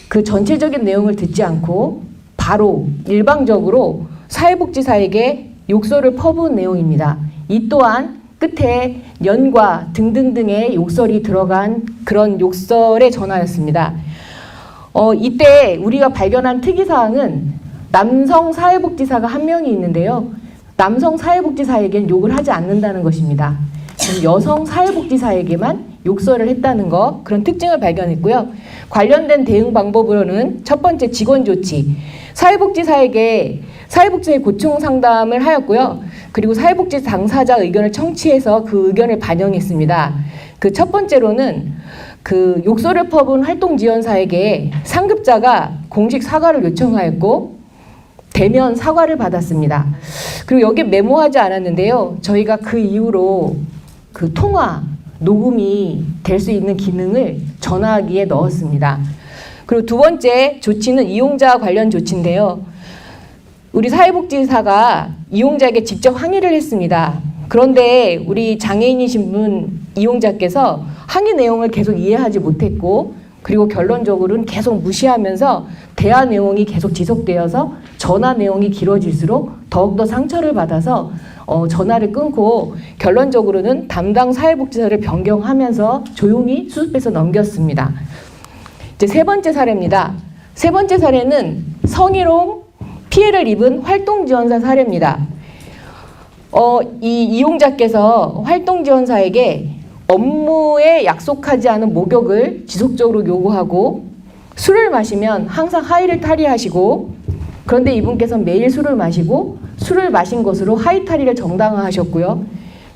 그 전체적인 내용을 듣지 않고 바로 일방적으로 사회복지사에게 욕설을 퍼부은 내용입니다. 이 또한 끝에 연과 등등등의 욕설이 들어간 그런 욕설의 전화였습니다. 이때 우리가 발견한 특이사항은 남성 사회복지사가 한 명이 있는데요. 남성 사회복지사에게는 욕을 하지 않는다는 것입니다. 여성 사회복지사에게만 욕설을 했다는 것, 그런 특징을 발견했고요. 관련된 대응 방법으로는 첫 번째, 직원 조치. 사회복지사의 고충 상담을 하였고요. 그리고 사회복지 당사자 의견을 청취해서 그 의견을 반영했습니다. 그 첫 번째로는 그 욕설을 퍼부은 활동지원사에게 상급자가 공식 사과를 요청하였고 대면 사과를 받았습니다. 그리고 여기에 메모하지 않았는데요. 저희가 그 이후로 그 통화, 녹음이 될 수 있는 기능을 전화기에 넣었습니다. 그리고 2번째 조치는 이용자와 관련 조치인데요. 우리 사회복지사가 이용자에게 직접 항의를 했습니다. 그런데 우리 장애인이신 분 이용자께서 항의 내용을 계속 이해하지 못했고, 그리고 결론적으로는 계속 무시하면서 대화 내용이 계속 지속되어서 전화 내용이 길어질수록 더욱더 상처를 받아서 전화를 끊고 결론적으로는 담당 사회복지사를 변경하면서 조용히 수습해서 넘겼습니다. 이제 3번째 사례입니다. 3번째 사례는 성희롱 피해를 입은 활동지원사 사례입니다. 이 이용자께서 활동지원사에게 업무에 약속하지 않은 목욕을 지속적으로 요구하고 술을 마시면 항상 하의를 탈의하시고, 그런데 이분께서 매일 술을 마시고 술을 마신 것으로 하의 탈의를 정당화하셨고요.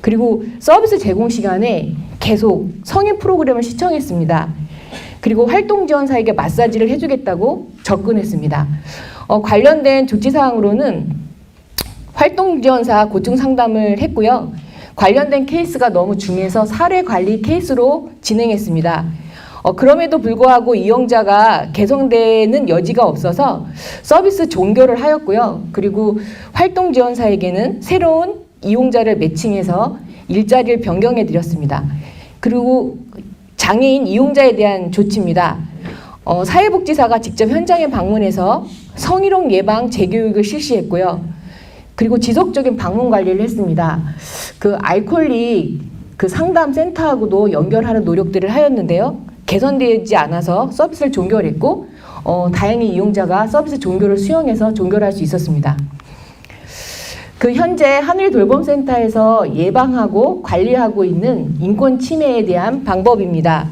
그리고 서비스 제공 시간에 계속 성인 프로그램을 시청했습니다. 그리고 활동지원사에게 마사지를 해주겠다고 접근했습니다. 관련된 조치사항으로는 활동지원사 고충 상담을 했고요. 관련된 케이스가 너무 중해서 사례 관리 케이스로 진행했습니다. 그럼에도 불구하고 이용자가 개선되는 여지가 없어서 서비스 종료를 하였고요. 그리고 활동지원사에게는 새로운 이용자를 매칭해서 일자리를 변경해 드렸습니다. 그리고 장애인 이용자에 대한 조치입니다. 사회복지사가 직접 현장에 방문해서 성희롱 예방 재교육을 실시했고요. 그리고 지속적인 방문 관리를 했습니다. 그 알코올릭 그 상담 센터하고도 연결하는 노력들을 하였는데요. 개선되지 않아서 서비스를 종결을 했고 다행히 이용자가 서비스 종교를 수용해서 종결할 수 있었습니다. 그 현재 하늘돌봄센터에서 예방하고 관리하고 있는 인권 침해에 대한 방법입니다.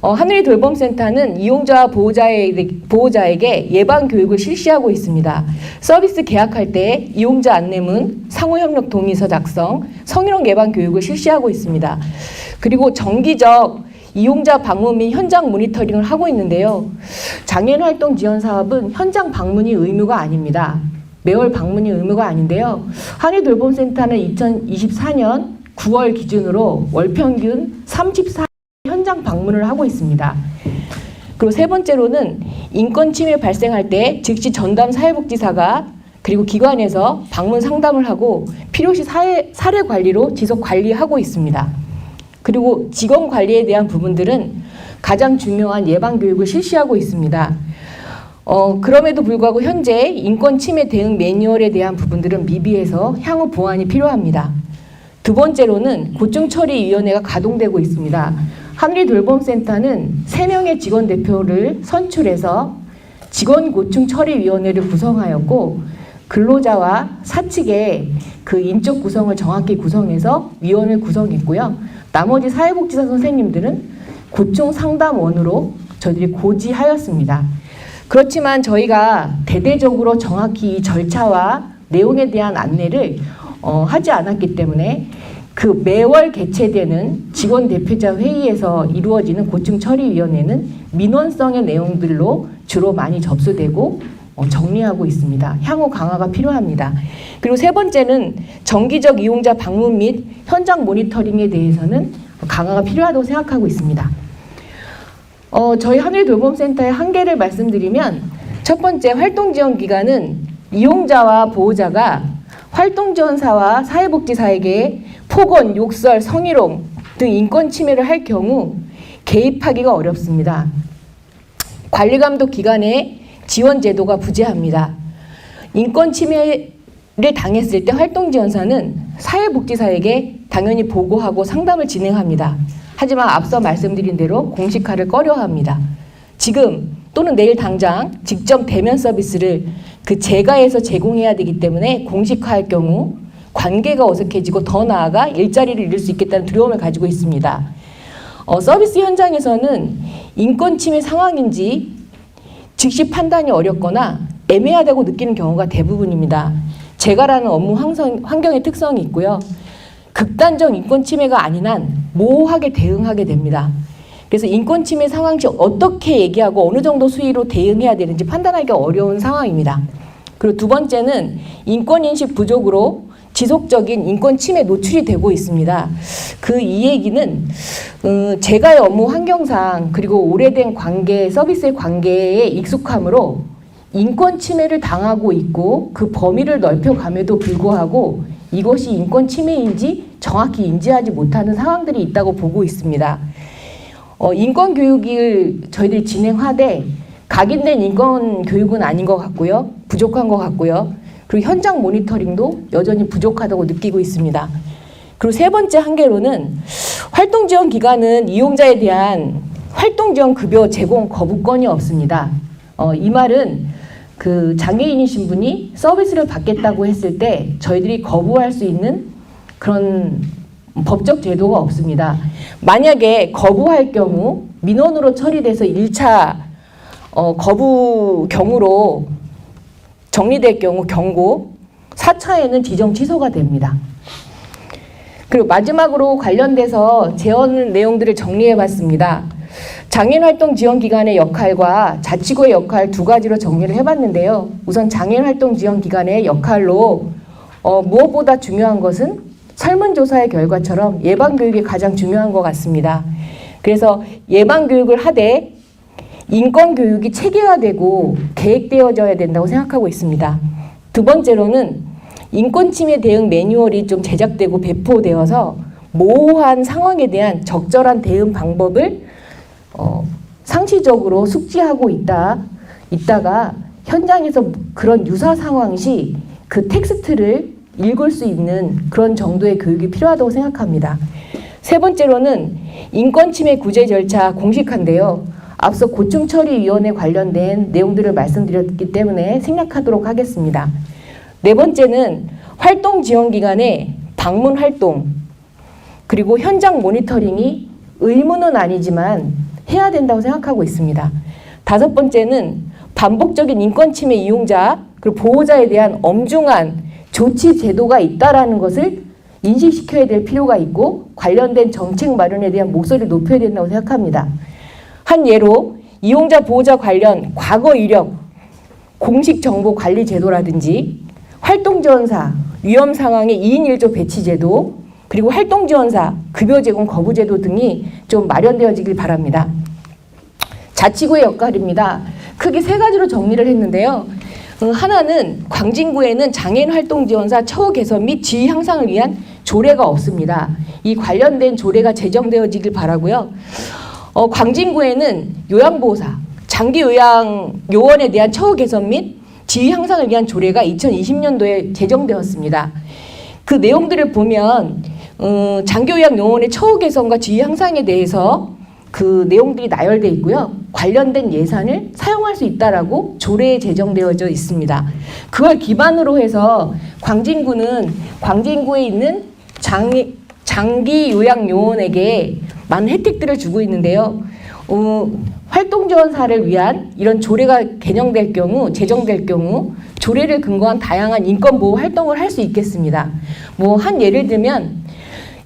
하늘돌봄센터는 이용자와 보호자에게 예방 교육을 실시하고 있습니다. 서비스 계약할 때 이용자 안내문, 상호협력 동의서 작성, 성희롱 예방 교육을 실시하고 있습니다. 그리고 정기적 이용자 방문 및 현장 모니터링을 하고 있는데요. 장애인 활동 지원 사업은 현장 방문이 의무가 아닙니다. 매월 방문이 의무가 아닌데요. 한의돌봄센터는 2024년 9월 기준으로 월 평균 34 현장 방문을 하고 있습니다. 그리고 세 번째로는 인권 침해 발생할 때 즉시 전담 사회복지사가 그리고 기관에서 방문 상담을 하고 필요시 사례 관리로 지속 관리하고 있습니다. 그리고 직원 관리에 대한 부분들은 가장 중요한 예방 교육을 실시하고 있습니다. 그럼에도 불구하고 현재 인권 침해 대응 매뉴얼에 대한 부분들은 미비해서 향후 보완이 필요합니다. 두 번째로는 고충처리위원회가 가동되고 있습니다. 하늘돌봄센터는 3명의 직원 대표를 선출해서 직원 고충처리위원회를 구성하였고 근로자와 사측의 그 인적 구성을 정확히 구성해서 위원을 구성했고요. 나머지 사회복지사 선생님들은 고충 상담원으로 저희들이 고지하였습니다. 그렇지만 저희가 대대적으로 정확히 이 절차와 내용에 대한 안내를 하지 않았기 때문에 그 매월 개최되는 직원 대표자 회의에서 이루어지는 고충처리위원회는 민원성의 내용들로 주로 많이 접수되고 정리하고 있습니다. 향후 강화가 필요합니다. 그리고 세 번째는 정기적 이용자 방문 및 현장 모니터링에 대해서는 강화가 필요하다고 생각하고 있습니다. 저희 하늘돌봄센터의 한계를 말씀드리면 첫 번째 활동지원기관은 이용자와 보호자가 활동지원사와 사회복지사에게 폭언, 욕설, 성희롱 등 인권 침해를 할 경우 개입하기가 어렵습니다. 관리감독 기관의 지원 제도가 부재합니다. 인권 침해를 당했을 때 활동지원사는 사회복지사에게 당연히 보고하고 상담을 진행합니다. 하지만 앞서 말씀드린 대로 공식화를 꺼려합니다. 지금 또는 내일 당장 직접 대면 서비스를 그 재가해서 제공해야 되기 때문에 공식화할 경우 관계가 어색해지고 더 나아가 일자리를 잃을 수 있겠다는 두려움을 가지고 있습니다. 서비스 현장에서는 인권 침해 상황인지 즉시 판단이 어렵거나 애매하다고 느끼는 경우가 대부분입니다. 재가라는 업무 환경의 특성이 있고요. 극단적 인권 침해가 아닌 한 모호하게 대응하게 됩니다. 그래서 인권 침해 상황 시 어떻게 얘기하고 어느 정도 수위로 대응해야 되는지 판단하기 어려운 상황입니다. 그리고 두 번째는 인권인식 부족으로 지속적인 인권 침해 노출이 되고 있습니다. 이 얘기는 재가의 업무 환경상 그리고 오래된 관계, 서비스의 관계에 익숙함으로 인권 침해를 당하고 있고 그 범위를 넓혀감에도 불구하고 이것이 인권 침해인지 정확히 인지하지 못하는 상황들이 있다고 보고 있습니다. 인권 교육을 저희들이 진행하되 각인된 인권 교육은 아닌 것 같고요. 부족한 것 같고요. 그리고 현장 모니터링도 여전히 부족하다고 느끼고 있습니다. 그리고 세 번째 한계로는 활동지원기관은 이용자에 대한 활동지원 급여 제공 거부권이 없습니다. 이 말은 그 장애인이신 분이 서비스를 받겠다고 했을 때 저희들이 거부할 수 있는 그런 법적 제도가 없습니다. 만약에 거부할 경우 민원으로 처리돼서 1차 거부 경우로 정리될 경우 경고, 4차에는 지정 취소가 됩니다. 그리고 마지막으로 관련돼서 제언 내용들을 정리해 봤습니다. 장애인 활동 지원 기관의 역할과 자치구의 역할 두 가지로 정리를 해봤는데요. 우선 장애인 활동 지원 기관의 역할로 무엇보다 중요한 것은 설문조사의 결과처럼 예방교육이 가장 중요한 것 같습니다. 그래서 예방교육을 하되 인권교육이 체계화되고 계획되어져야 된다고 생각하고 있습니다. 두 번째로는 인권침해 대응 매뉴얼이 좀 제작되고 배포되어서 모호한 상황에 대한 적절한 대응 방법을 상시적으로 숙지하고 있다가 현장에서 그런 유사 상황 시 그 텍스트를 읽을 수 있는 그런 정도의 교육이 필요하다고 생각합니다. 세 번째로는 인권침해 구제 절차 공식화인데요. 앞서 고충처리위원회 관련된 내용들을 말씀드렸기 때문에 생략하도록 하겠습니다. 네 번째는 활동지원기관의 방문 활동 그리고 현장 모니터링이 의무는 아니지만 해야 된다고 생각하고 있습니다. 다섯 번째는 반복적인 인권침해 이용자 그리고 보호자에 대한 엄중한 조치 제도가 있다라는 것을 인식시켜야 될 필요가 있고 관련된 정책 마련에 대한 목소리를 높여야 된다고 생각합니다. 한 예로 이용자 보호자 관련 과거 이력 공식 정보 관리 제도라든지 활동지원사 위험 상황의 2인 1조 배치 제도 그리고 활동지원사 급여 제공 거부 제도 등이 좀 마련되어지길 바랍니다. 자치구의 역할입니다. 크게 세 가지로 정리를 했는데요. 하나는 광진구에는 장애인 활동지원사 처우 개선 및 지위 향상을 위한 조례가 없습니다. 이 관련된 조례가 제정되어지길 바라고요. 광진구에는 요양보호사, 장기요양요원에 대한 처우 개선 및 지위 향상을 위한 조례가 2020년도에 제정되었습니다. 그 내용들을 보면 장기요양요원의 처우 개선과 지위 향상에 대해서 그 내용들이 나열되어 있고요. 관련된 예산을 사용할 수 있다라고 조례에 제정되어져 있습니다. 그걸 기반으로 해서 광진구는 광진구에 있는 장기요양요원에게 많은 혜택들을 주고 있는데요. 활동지원사를 위한 이런 조례가 제정될 경우 조례를 근거한 다양한 인권보호 활동을 할 수 있겠습니다. 한 예를 들면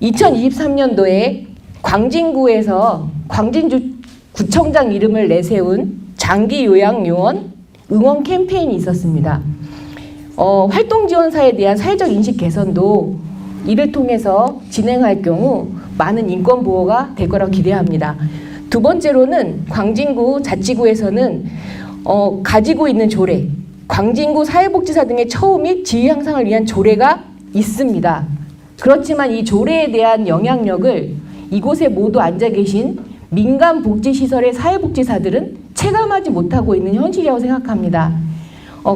2023년도에 광진구에서 광진구청장 이름을 내세운 장기요양요원 응원 캠페인이 있었습니다. 활동지원사에 대한 사회적 인식 개선도 이를 통해서 진행할 경우 많은 인권 보호가 될 거라고 기대합니다. 두 번째로는 광진구 자치구에서는 가지고 있는 조례, 광진구 사회복지사 등의 처우 및 지위 향상을 위한 조례가 있습니다. 그렇지만 이 조례에 대한 영향력을 이곳에 모두 앉아 계신 민간복지시설의 사회복지사들은 체감하지 못하고 있는 현실이라고 생각합니다.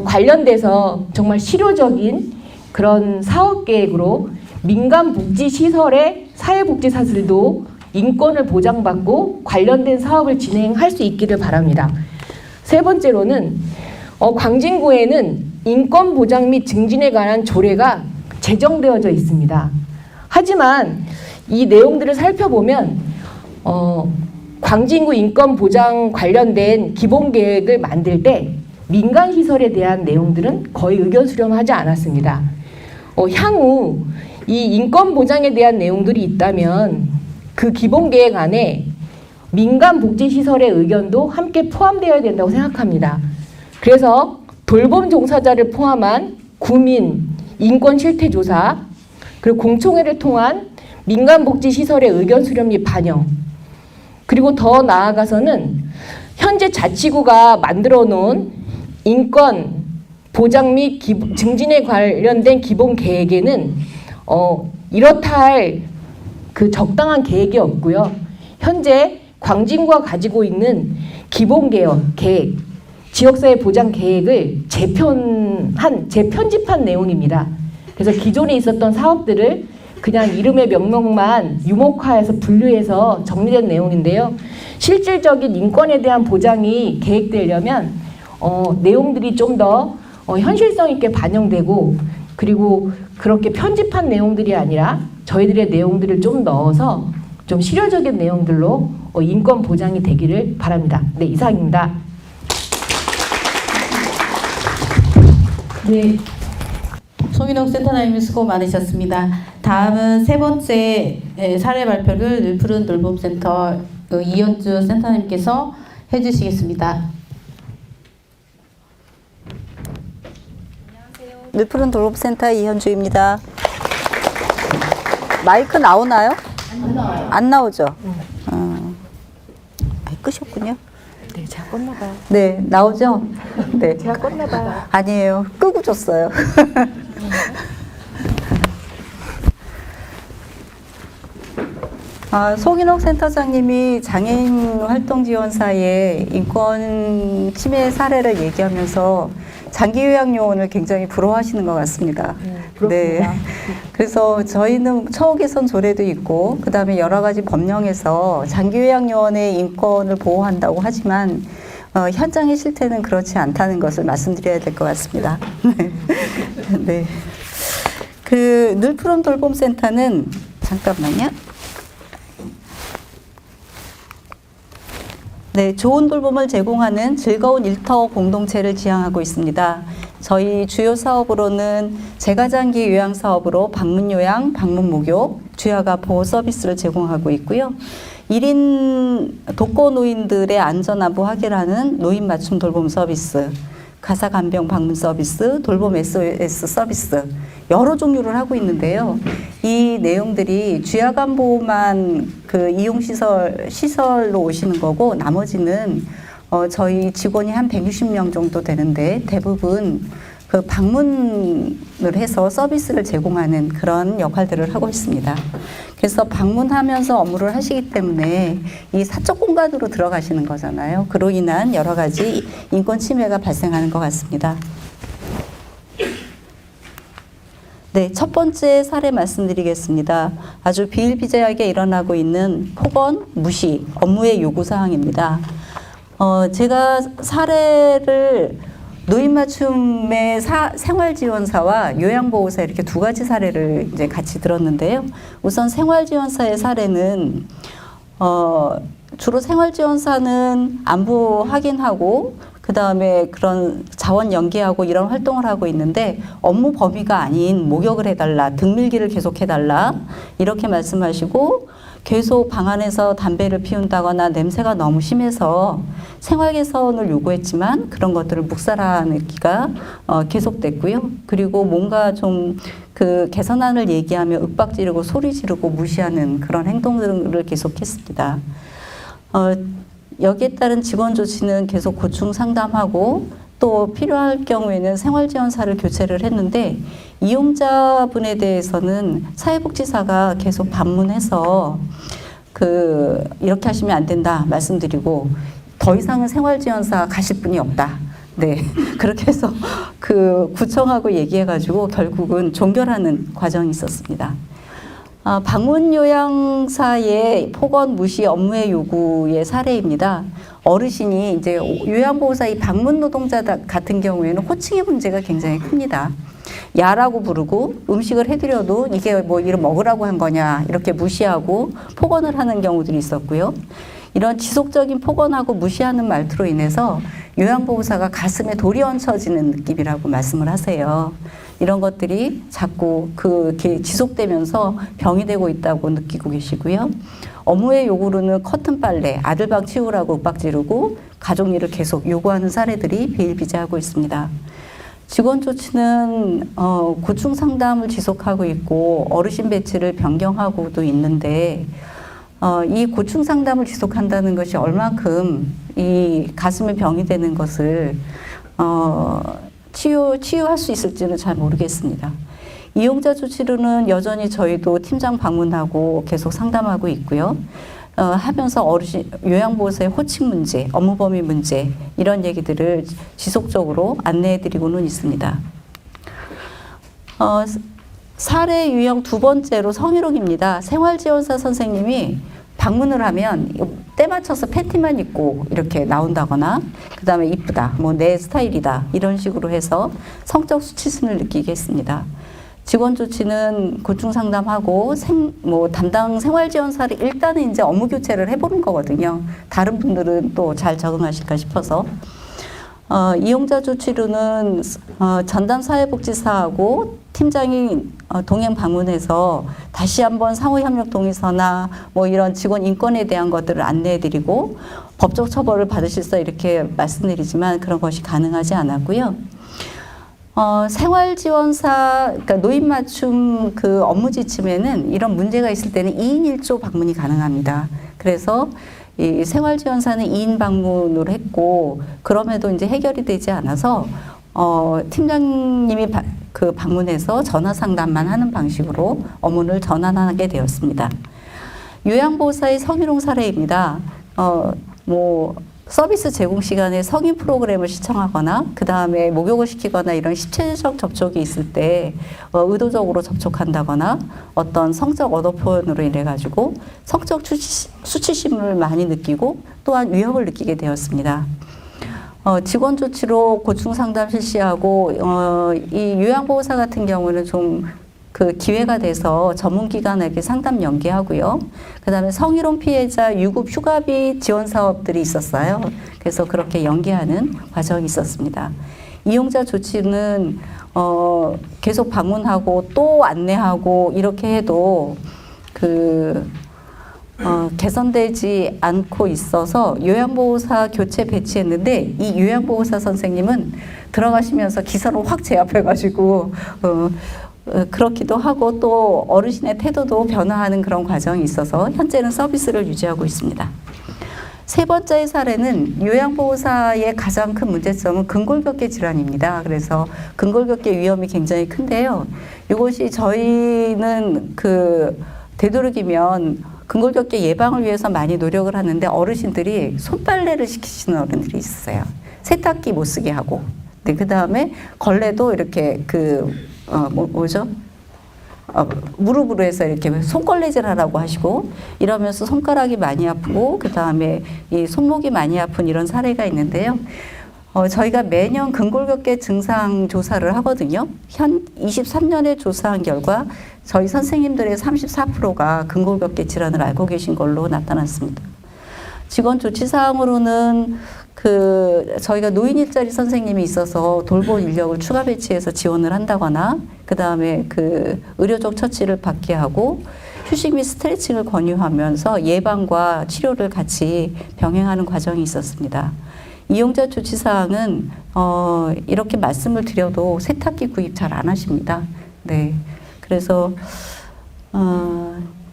관련돼서 정말 실효적인 그런 사업계획으로 민간복지시설의 사회복지사들도 인권을 보장받고 관련된 사업을 진행할 수 있기를 바랍니다. 세 번째로는 광진구에는 인권보장 및 증진에 관한 조례가 제정되어져 있습니다. 하지만 이 내용들을 살펴보면 광진구 인권보장 관련된 기본계획을 만들 때 민간시설에 대한 내용들은 거의 의견 수렴하지 않았습니다. 향후 이 인권보장에 대한 내용들이 있다면 그 기본계획 안에 민간복지시설의 의견도 함께 포함되어야 된다고 생각합니다. 그래서 돌봄 종사자를 포함한 구민 인권실태조사 그리고 공청회를 통한 민간복지시설의 의견 수렴 및 반영 그리고 더 나아가서는 현재 자치구가 만들어 놓은 인권 보장 및 증진에 관련된 기본 계획에는 이렇다 할 그 적당한 계획이 없고요. 현재 광진구가 가지고 있는 기본 계획, 지역사회 보장 계획을 재편집한 내용입니다. 그래서 기존에 있었던 사업들을 그냥 이름의 명목만 유목화해서 분류해서 정리된 내용인데요. 실질적인 인권에 대한 보장이 계획되려면 내용들이 좀 더 현실성 있게 반영되고 그리고 그렇게 편집한 내용들이 아니라 저희들의 내용들을 좀 넣어서 좀 실효적인 내용들로 인권 보장이 되기를 바랍니다. 네, 이상입니다. 네. 송인옥 센터장님 수고 많으셨습니다. 다음은 세 번째 사례 발표를 늘푸른 돌봄센터 그 이현주 센터님께서 해주시겠습니다. 늘푸른 돌봄센터 이현주입니다. 마이크 나오나요? 안 나오죠? 끄셨군요. 네, 제가 껐나 봐요. 네, 나오죠? 네. 제가 껐나 봐요. 아니에요. 끄고 줬어요. 송인옥 센터장님이 장애인 활동지원사의 인권 침해 사례를 얘기하면서 장기요양요원을 굉장히 부러워하시는 것 같습니다. 부럽습니다. 네. 그래서 저희는 처우 개선 조례도 있고, 그 다음에 여러 가지 법령에서 장기요양요원의 인권을 보호한다고 하지만, 현장의 실태는 그렇지 않다는 것을 말씀드려야 될 것 같습니다. 네. 그 늘푸른 돌봄센터는, 잠깐만요. 네, 좋은 돌봄을 제공하는 즐거운 일터 공동체를 지향하고 있습니다. 저희 주요 사업으로는 재가장기 요양 사업으로 방문 요양, 방문 목욕, 주야가 보호 서비스를 제공하고 있고요. 1인 독거 노인들의 안전안부 확인하는 노인 맞춤 돌봄 서비스, 가사 간병 방문 서비스, 돌봄 SOS 서비스 여러 종류를 하고 있는데요. 이 내용들이 주야간 보호만 그 이용 시설로 오시는 거고, 나머지는 저희 직원이 한 160명 정도 되는데 대부분 그 방문을 해서 서비스를 제공하는 그런 역할들을 하고 있습니다. 그래서 방문하면서 업무를 하시기 때문에 이 사적 공간으로 들어가시는 거잖아요. 그로 인한 여러 가지 인권 침해가 발생하는 것 같습니다. 네, 첫 번째 사례 말씀드리겠습니다. 아주 비일비재하게 일어나고 있는 폭언, 무시, 업무의 요구사항입니다. 제가 사례를 노인 맞춤의 생활지원사와 요양보호사 이렇게 두 가지 사례를 이제 같이 들었는데요. 우선 생활지원사의 사례는 주로 생활지원사는 안부 확인하고 그 다음에 그런 자원 연계하고 이런 활동을 하고 있는데, 업무 범위가 아닌 목욕을 해달라, 등밀기를 계속 해달라 이렇게 말씀하시고, 계속 방 안에서 담배를 피운다거나 냄새가 너무 심해서 생활 개선을 요구했지만 그런 것들을 묵살하기가 계속됐고요. 그리고 뭔가 좀 그 개선안을 얘기하며 윽박 지르고 소리 지르고 무시하는 그런 행동들을 계속했습니다. 여기에 따른 직원 조치는 계속 고충 상담하고, 또 필요할 경우에는 생활지원사를 교체를 했는데, 이용자분에 대해서는 사회복지사가 계속 방문해서 이렇게 하시면 안 된다 말씀드리고, 더 이상은 생활지원사 가실 분이 없다. 네. 그렇게 해서 구청하고 얘기해가지고 결국은 종결하는 과정이 있었습니다. 방문 요양사의 폭언 무시 업무의 요구의 사례입니다. 어르신이 이제 요양보호사 이 방문 노동자 같은 경우에는 호칭의 문제가 굉장히 큽니다. 야라고 부르고, 음식을 해드려도 이게 뭐 이런 먹으라고 한 거냐 이렇게 무시하고 폭언을 하는 경우들이 있었고요. 이런 지속적인 폭언하고 무시하는 말투로 인해서 요양보호사가 가슴에 돌이 얹혀지는 느낌이라고 말씀을 하세요. 이런 것들이 자꾸 지속되면서 병이 되고 있다고 느끼고 계시고요. 업무의 요구로는 커튼 빨래, 아들 방 치우라고 윽박 지르고 가족 일을 계속 요구하는 사례들이 비일비재하고 있습니다. 직원 조치는 고충 상담을 지속하고 있고, 어르신 배치를 변경하고도 있는데, 이 고충 상담을 지속한다는 것이 얼만큼 이 가슴에 병이 되는 것을 치유할 수 있을지는 잘 모르겠습니다. 이용자 조치로는 여전히 저희도 팀장 방문하고 계속 상담하고 있고요. 하면서 어르신 요양보호사의 호칭 문제, 업무 범위 문제 이런 얘기들을 지속적으로 안내해드리고는 있습니다. 사례 유형 두 번째로 성희롱입니다. 생활지원사 선생님이 방문을 하면 때 맞춰서 팬티만 입고 이렇게 나온다거나, 그 다음에 이쁘다, 뭐 내 스타일이다 이런 식으로 해서 성적 수치심을 느끼게 했습니다. 직원 조치는 고충 상담하고 담당 생활지원사를 일단은 이제 업무 교체를 해보는 거거든요. 다른 분들은 또 잘 적응하실까 싶어서. 이용자 조치로는 전담 사회복지사하고 팀장이 동행 방문해서 다시 한번 상호협력 동의서나 뭐 이런 직원 인권에 대한 것들을 안내해드리고 법적 처벌을 받으실 수 이렇게 말씀드리지만 그런 것이 가능하지 않았고요. 생활지원사, 그러니까 노인 맞춤 그 업무 지침에는 이런 문제가 있을 때는 2인 1조 방문이 가능합니다. 그래서 이 생활지원사는 2인 방문을 했고 그럼에도 이제 해결이 되지 않아서 팀장님이 그 방문해서 전화 상담만 하는 방식으로 업무를 전환하게 되었습니다. 요양보호사의 성희롱 사례입니다. 뭐 서비스 제공 시간에 성인 프로그램을 시청하거나 그 다음에 목욕을 시키거나 이런 신체적 접촉이 있을 때 의도적으로 접촉한다거나 어떤 성적 언어 표현으로 인해 가지고 성적 수치심을 많이 느끼고 또한 위협을 느끼게 되었습니다. 직원 조치로 고충 상담 실시하고 이 요양보호사 같은 경우는 좀 그 기회가 돼서 전문기관에게 상담 연계하고요. 그 다음에 성희롱 피해자 유급 휴가비 지원 사업들이 있었어요. 그래서 그렇게 연계하는 과정이 있었습니다. 이용자 조치는 계속 방문하고 또 안내하고 이렇게 해도 개선되지 않고 있어서 요양보호사 교체 배치했는데 이 요양보호사 선생님은 들어가시면서 기사로 확 제압해가지고 그렇기도 하고 또 어르신의 태도도 변화하는 그런 과정이 있어서 현재는 서비스를 유지하고 있습니다. 세 번째 사례는 요양보호사의 가장 큰 문제점은 근골격계 질환입니다. 그래서 근골격계 위험이 굉장히 큰데요. 이것이 저희는 되도록이면 근골격계 예방을 위해서 많이 노력을 하는데 어르신들이 손빨래를 시키시는 어른들이 있어요. 세탁기 못 쓰게 하고. 네, 그 다음에 걸레도 이렇게 무릎으로 해서 이렇게 손걸레질 하라고 하시고 이러면서 손가락이 많이 아프고 그 다음에 이 손목이 많이 아픈 이런 사례가 있는데요. 저희가 매년 근골격계 증상 조사를 하거든요. 23년에 조사한 결과 저희 선생님들의 34%가 근골격계 질환을 알고 계신 걸로 나타났습니다. 직원 조치 사항으로는 저희가 노인 일자리 선생님이 있어서 돌봄 인력을 추가 배치해서 지원을 한다거나 그 다음에 의료적 처치를 받게 하고 휴식 및 스트레칭을 권유하면서 예방과 치료를 같이 병행하는 과정이 있었습니다. 이용자 조치 사항은 이렇게 말씀을 드려도 세탁기 구입 잘 안 하십니다. 네, 그래서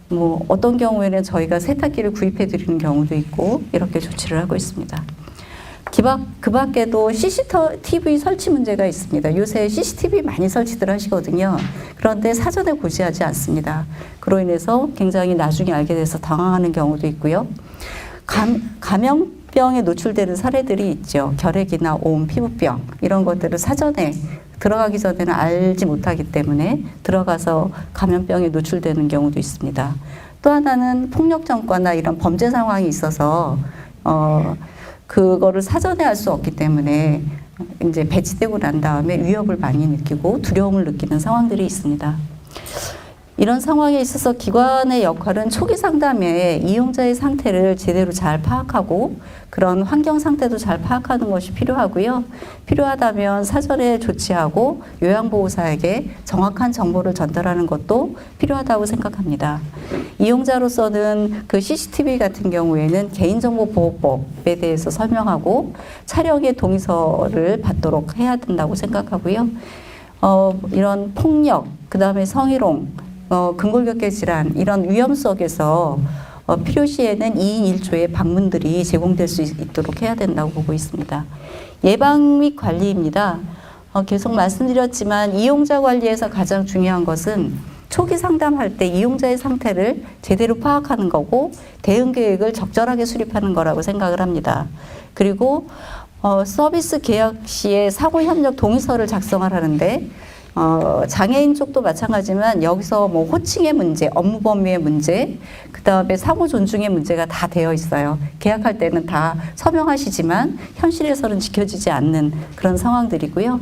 뭐 어떤 경우에는 저희가 세탁기를 구입해 드리는 경우도 있고 이렇게 조치를 하고 있습니다. 그 밖에도 CCTV 설치 문제가 있습니다. 요새 CCTV 많이 설치들 하시거든요. 그런데 사전에 고지하지 않습니다. 그로 인해서 굉장히 나중에 알게 돼서 당황하는 경우도 있고요. 감염병에 노출되는 사례들이 있죠. 결핵이나 오음, 피부병 이런 것들을 사전에 들어가기 전에는 알지 못하기 때문에 들어가서 감염병에 노출되는 경우도 있습니다. 또 하나는 폭력 전과나 이런 범죄 상황이 있어서 그거를 사전에 알 수 없기 때문에 이제 배치되고 난 다음에 위협을 많이 느끼고 두려움을 느끼는 상황들이 있습니다. 이런 상황에 있어서 기관의 역할은 초기 상담에 이용자의 상태를 제대로 잘 파악하고 그런 환경 상태도 잘 파악하는 것이 필요하고요. 필요하다면 사전에 조치하고 요양보호사에게 정확한 정보를 전달하는 것도 필요하다고 생각합니다. 이용자로서는 CCTV 같은 경우에는 개인정보보호법에 대해서 설명하고 촬영의 동의서를 받도록 해야 된다고 생각하고요. 이런 폭력, 그 다음에 성희롱, 근골격계 질환 이런 위험 속에서 필요시에는 2인 1조의 방문들이 제공될 수 있도록 해야 된다고 보고 있습니다. 예방 및 관리입니다. 계속 말씀드렸지만 이용자 관리에서 가장 중요한 것은 초기 상담할 때 이용자의 상태를 제대로 파악하는 거고 대응 계획을 적절하게 수립하는 거라고 생각을 합니다. 그리고 서비스 계약 시에 상호협력 동의서를 작성을 하는데 장애인 쪽도 마찬가지지만 여기서 뭐 호칭의 문제, 업무 범위의 문제, 그 다음에 상호 존중의 문제가 다 되어 있어요. 계약할 때는 다 서명하시지만 현실에서는 지켜지지 않는 그런 상황들이고요.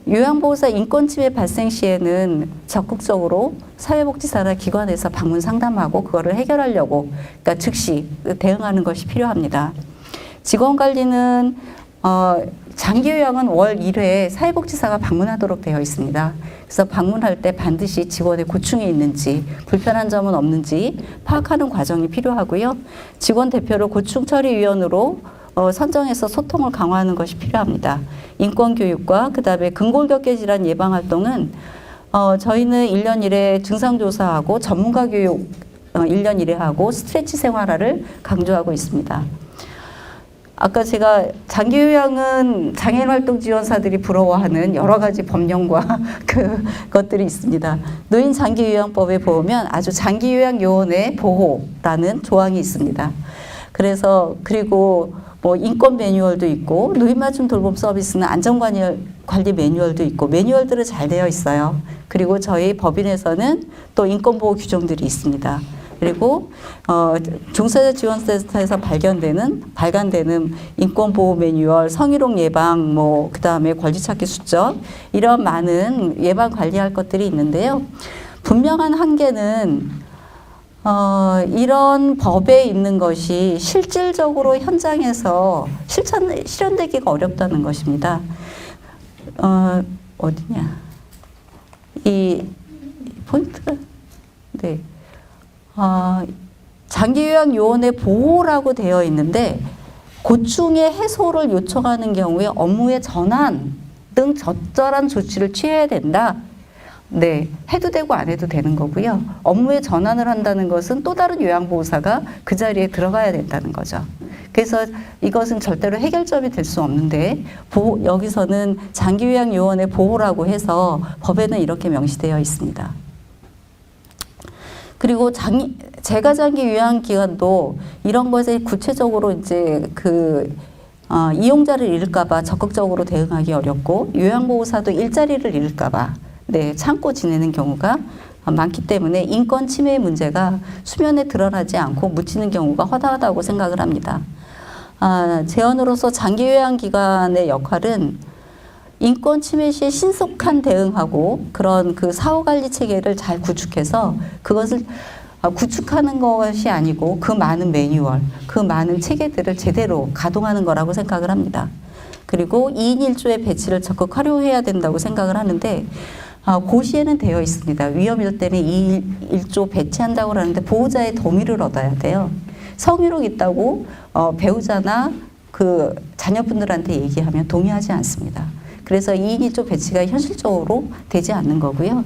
요양보호사 인권침해 발생 시에는 적극적으로 사회복지사나 기관에서 방문 상담하고 그거를 해결하려고, 그러니까 즉시 대응하는 것이 필요합니다. 직원 관리는 장기 요양은 월 1회 사회복지사가 방문하도록 되어 있습니다. 그래서 방문할 때 반드시 직원의 고충이 있는지 불편한 점은 없는지 파악하는 과정이 필요하고요. 직원 대표를 고충처리위원으로 선정해서 소통을 강화하는 것이 필요합니다. 인권교육과 그다음에 근골격계 질환 예방 활동은 저희는 1년 1회 증상조사하고 전문가 교육 1년 1회 하고 스트레치 생활화를 강조하고 있습니다. 아까 제가 장기요양은 장애인 활동 지원사들이 부러워하는 여러 가지 법령과 그것들이 있습니다. 노인 장기요양법에 보면 아주 장기요양 요원의 보호라는 조항이 있습니다. 그리고 뭐 인권 매뉴얼도 있고 노인 맞춤 돌봄 서비스는 안전관리 매뉴얼도 있고 매뉴얼들은 잘 되어 있어요. 그리고 저희 법인에서는 또 인권보호 규정들이 있습니다. 그리고 종사자 지원센터에서 발간되는 인권보호 매뉴얼, 성희롱 예방, 뭐 그다음에 권리찾기 수첩 이런 많은 예방 관리할 것들이 있는데요. 분명한 한계는 이런 법에 있는 것이 실질적으로 현장에서 실현되기가 어렵다는 것입니다. 어디냐? 이 포인트? 네. 장기요양 요원의 보호라고 되어 있는데 고충의 해소를 요청하는 경우에 업무의 전환 등 적절한 조치를 취해야 된다. 네, 해도 되고 안 해도 되는 거고요. 업무의 전환을 한다는 것은 또 다른 요양보호사가 그 자리에 들어가야 된다는 거죠. 그래서 이것은 절대로 해결점이 될 수 없는데 여기서는 장기요양 요원의 보호라고 해서 법에는 이렇게 명시되어 있습니다. 그리고 재가 장기 요양 기간도 이런 것에 구체적으로 이제 이용자를 잃을까봐 적극적으로 대응하기 어렵고 요양보호사도 일자리를 잃을까봐 참고 지내는 경우가 많기 때문에 인권 침해 문제가 수면에 드러나지 않고 묻히는 경우가 허다하다고 생각을 합니다. 재원으로서 장기 요양 기관의 역할은 인권 침해 시에 신속한 대응하고 그런 사후 관리 체계를 잘 구축해서 그것을 구축하는 것이 아니고 그 많은 매뉴얼, 그 많은 체계들을 제대로 가동하는 거라고 생각을 합니다. 그리고 2인 1조의 배치를 적극 활용해야 된다고 생각을 하는데 고시에는 되어 있습니다. 위험일 때는 2인 1조 배치한다고 하는데 보호자의 동의를 얻어야 돼요. 성희롱 있다고 배우자나 자녀분들한테 얘기하면 동의하지 않습니다. 그래서 2인 1조 배치가 현실적으로 되지 않는 거고요.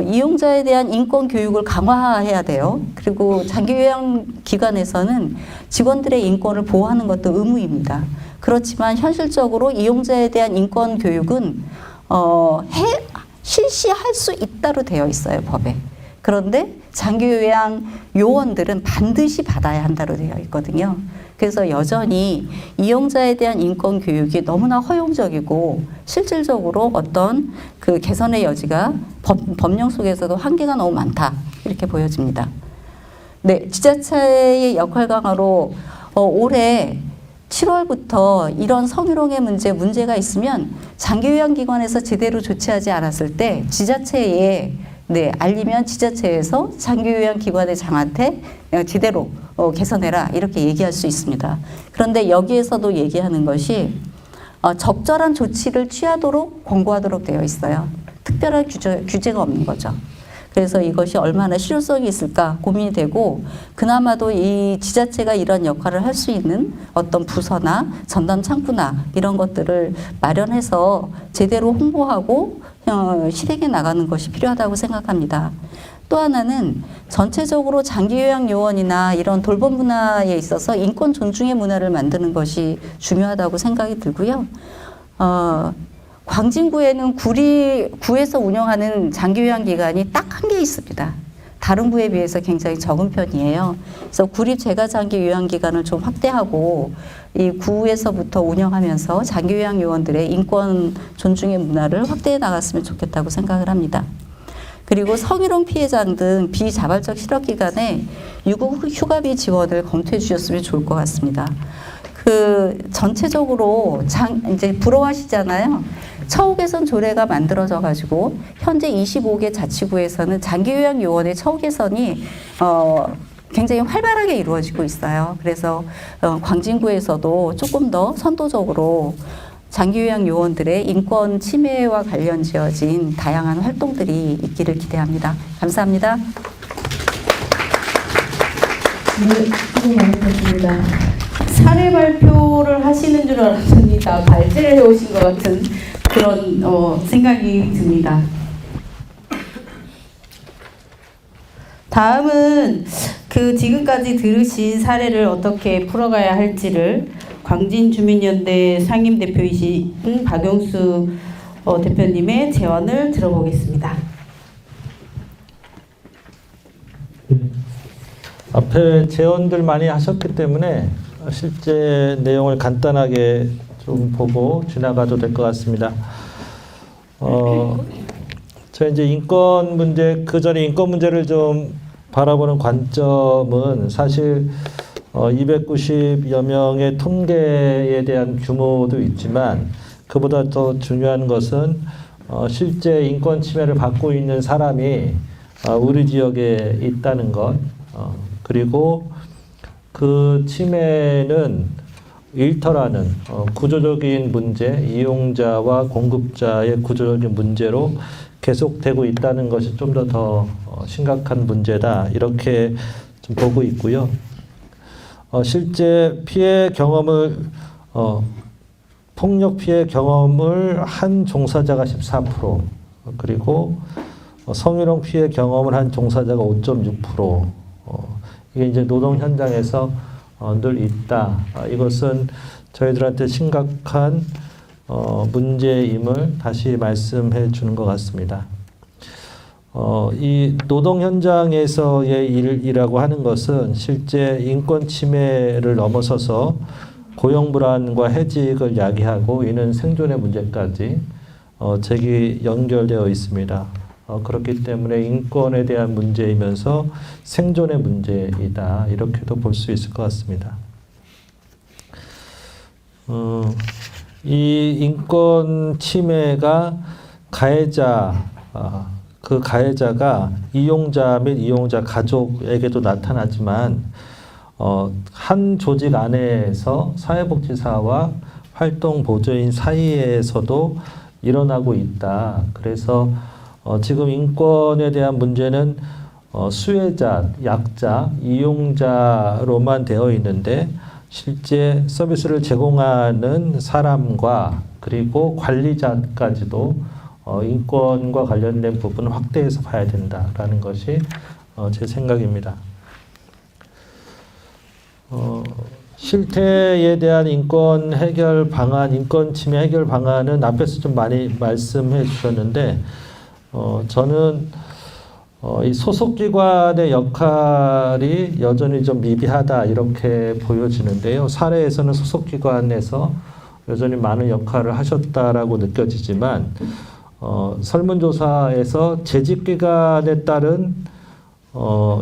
이용자에 대한 인권 교육을 강화해야 돼요. 그리고 장기요양기관에서는 직원들의 인권을 보호하는 것도 의무입니다. 그렇지만 현실적으로 이용자에 대한 인권 교육은 실시할 수 있다로 되어 있어요, 법에. 그런데 장기요양 요원들은 반드시 받아야 한다로 되어 있거든요. 그래서 여전히 이용자에 대한 인권 교육이 너무나 허용적이고 실질적으로 어떤 개선의 여지가 법령 속에서도 한계가 너무 많다 이렇게 보여집니다. 네, 지자체의 역할 강화로 올해 7월부터 이런 성희롱의 문제가 있으면 장기요양기관에서 제대로 조치하지 않았을 때 지자체에 알리면 지자체에서 장기요양기관의 장한테 제대로 개선해라 이렇게 얘기할 수 있습니다. 그런데 여기에서도 얘기하는 것이 적절한 조치를 취하도록 권고하도록 되어 있어요. 특별한 규제가 없는 거죠. 그래서 이것이 얼마나 실효성이 있을까 고민이 되고 그나마도 이 지자체가 이런 역할을 할 수 있는 어떤 부서나 전담 창구나 이런 것들을 마련해서 제대로 홍보하고 실행해 나가는 것이 필요하다고 생각합니다. 또 하나는 전체적으로 장기요양 요원이나 이런 돌봄 문화에 있어서 인권 존중의 문화를 만드는 것이 중요하다고 생각이 들고요. 광진구에는 구에서 운영하는 장기요양기관이 딱 한 개 있습니다. 다른 구에 비해서 굉장히 적은 편이에요. 그래서 구립 재가장기요양기관을 좀 확대하고 이 구에서부터 운영하면서 장기요양 요원들의 인권 존중의 문화를 확대해 나갔으면 좋겠다고 생각을 합니다. 그리고 성희롱 피해자 등 비자발적 실업기관에 유급 휴가비 지원을 검토해 주셨으면 좋을 것 같습니다. 전체적으로 이제 부러워하시잖아요. 처우 개선 조례가 만들어져 가지고 현재 25개 자치구에서는 장기요양 요원의 처우 개선이 굉장히 활발하게 이루어지고 있어요. 그래서 광진구에서도 조금 더 선도적으로 장기요양 요원들의 인권 침해와 관련 지어진 다양한 활동들이 있기를 기대합니다. 감사합니다. 네, 수고 많으셨습니다. 사례 발표를 하시는 줄 알았더니 다 발제를 해오신 것 같은 그런 생각이 듭니다. 다음은 그 지금까지 들으신 사례를 어떻게 풀어가야 할지를 광진주민연대 상임대표이신 박용수 대표님의 제언을 들어보겠습니다. 앞에 제언들 많이 하셨기 때문에 실제 내용을 간단하게 좀 보고 지나가도 될 것 같습니다. 저 이제 인권 문제, 그 전에 인권 문제를 좀 바라보는 관점은 사실 290여 명의 통계에 대한 규모도 있지만 그보다 더 중요한 것은 실제 인권 침해를 받고 있는 사람이 우리 지역에 있다는 것, 그리고 그 침해는 일터라는 구조적인 문제, 이용자와 공급자의 구조적인 문제로 계속되고 있다는 것이 좀 더 심각한 문제다, 이렇게 좀 보고 있고요. 실제 피해 경험을 폭력 피해 경험을 한 종사자가 14%, 그리고 성희롱 피해 경험을 한 종사자가 5.6%. 이게 이제 노동 현장에서 늘 있다. 이것은 저희들한테 심각한 문제임을 다시 말씀해 주는 것 같습니다. 이 노동 현장에서의 일이라고 하는 것은 실제 인권 침해를 넘어서서 고용 불안과 해직을 야기하고 이는 생존의 문제까지 연결되어 있습니다. 그렇기 때문에 인권에 대한 문제이면서 생존의 문제이다, 이렇게도 볼 수 있을 것 같습니다. 이 인권 침해가 그 가해자가 이용자 및 이용자 가족에게도 나타나지만 한 조직 안에서 사회복지사와 활동보조인 사이에서도 일어나고 있다. 그래서 지금 인권에 대한 문제는 수혜자, 약자, 이용자로만 되어 있는데 실제 서비스를 제공하는 사람과 그리고 관리자까지도 인권과 관련된 부분을 확대해서 봐야 된다라는 것이 제 생각입니다. 실태에 대한 인권 해결 방안, 인권 침해 해결 방안은 앞에서 좀 많이 말씀해 주셨는데 저는 이 소속기관의 역할이 여전히 좀 미비하다, 이렇게 보여지는데요. 사례에서는 소속기관에서 여전히 많은 역할을 하셨다라고 느껴지지만 설문조사에서 재직기관에 따른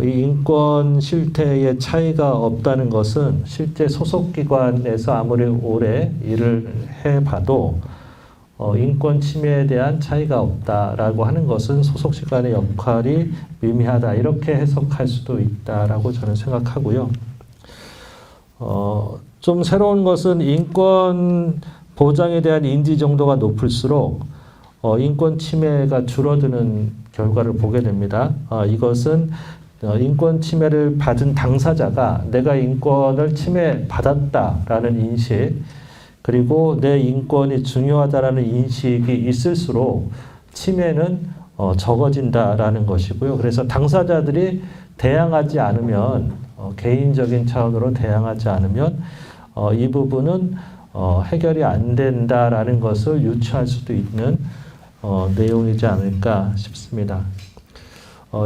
이 인권 실태의 차이가 없다는 것은 실제 소속기관에서 아무리 오래 일을 해봐도 인권 침해에 대한 차이가 없다라고 하는 것은 소속기관의 역할이 미미하다, 이렇게 해석할 수도 있다라고 저는 생각하고요. 좀 새로운 것은 인권 보장에 대한 인지 정도가 높을수록 인권 침해가 줄어드는 결과를 보게 됩니다. 이것은 인권 침해를 받은 당사자가 내가 인권을 침해받았다라는 인식, 그리고 내 인권이 중요하다라는 인식이 있을수록 침해는 적어진다라는 것이고요. 그래서 당사자들이 대항하지 않으면, 개인적인 차원으로 대항하지 않으면 이 부분은 해결이 안 된다라는 것을 유추할 수도 있는 내용이지 않을까 싶습니다.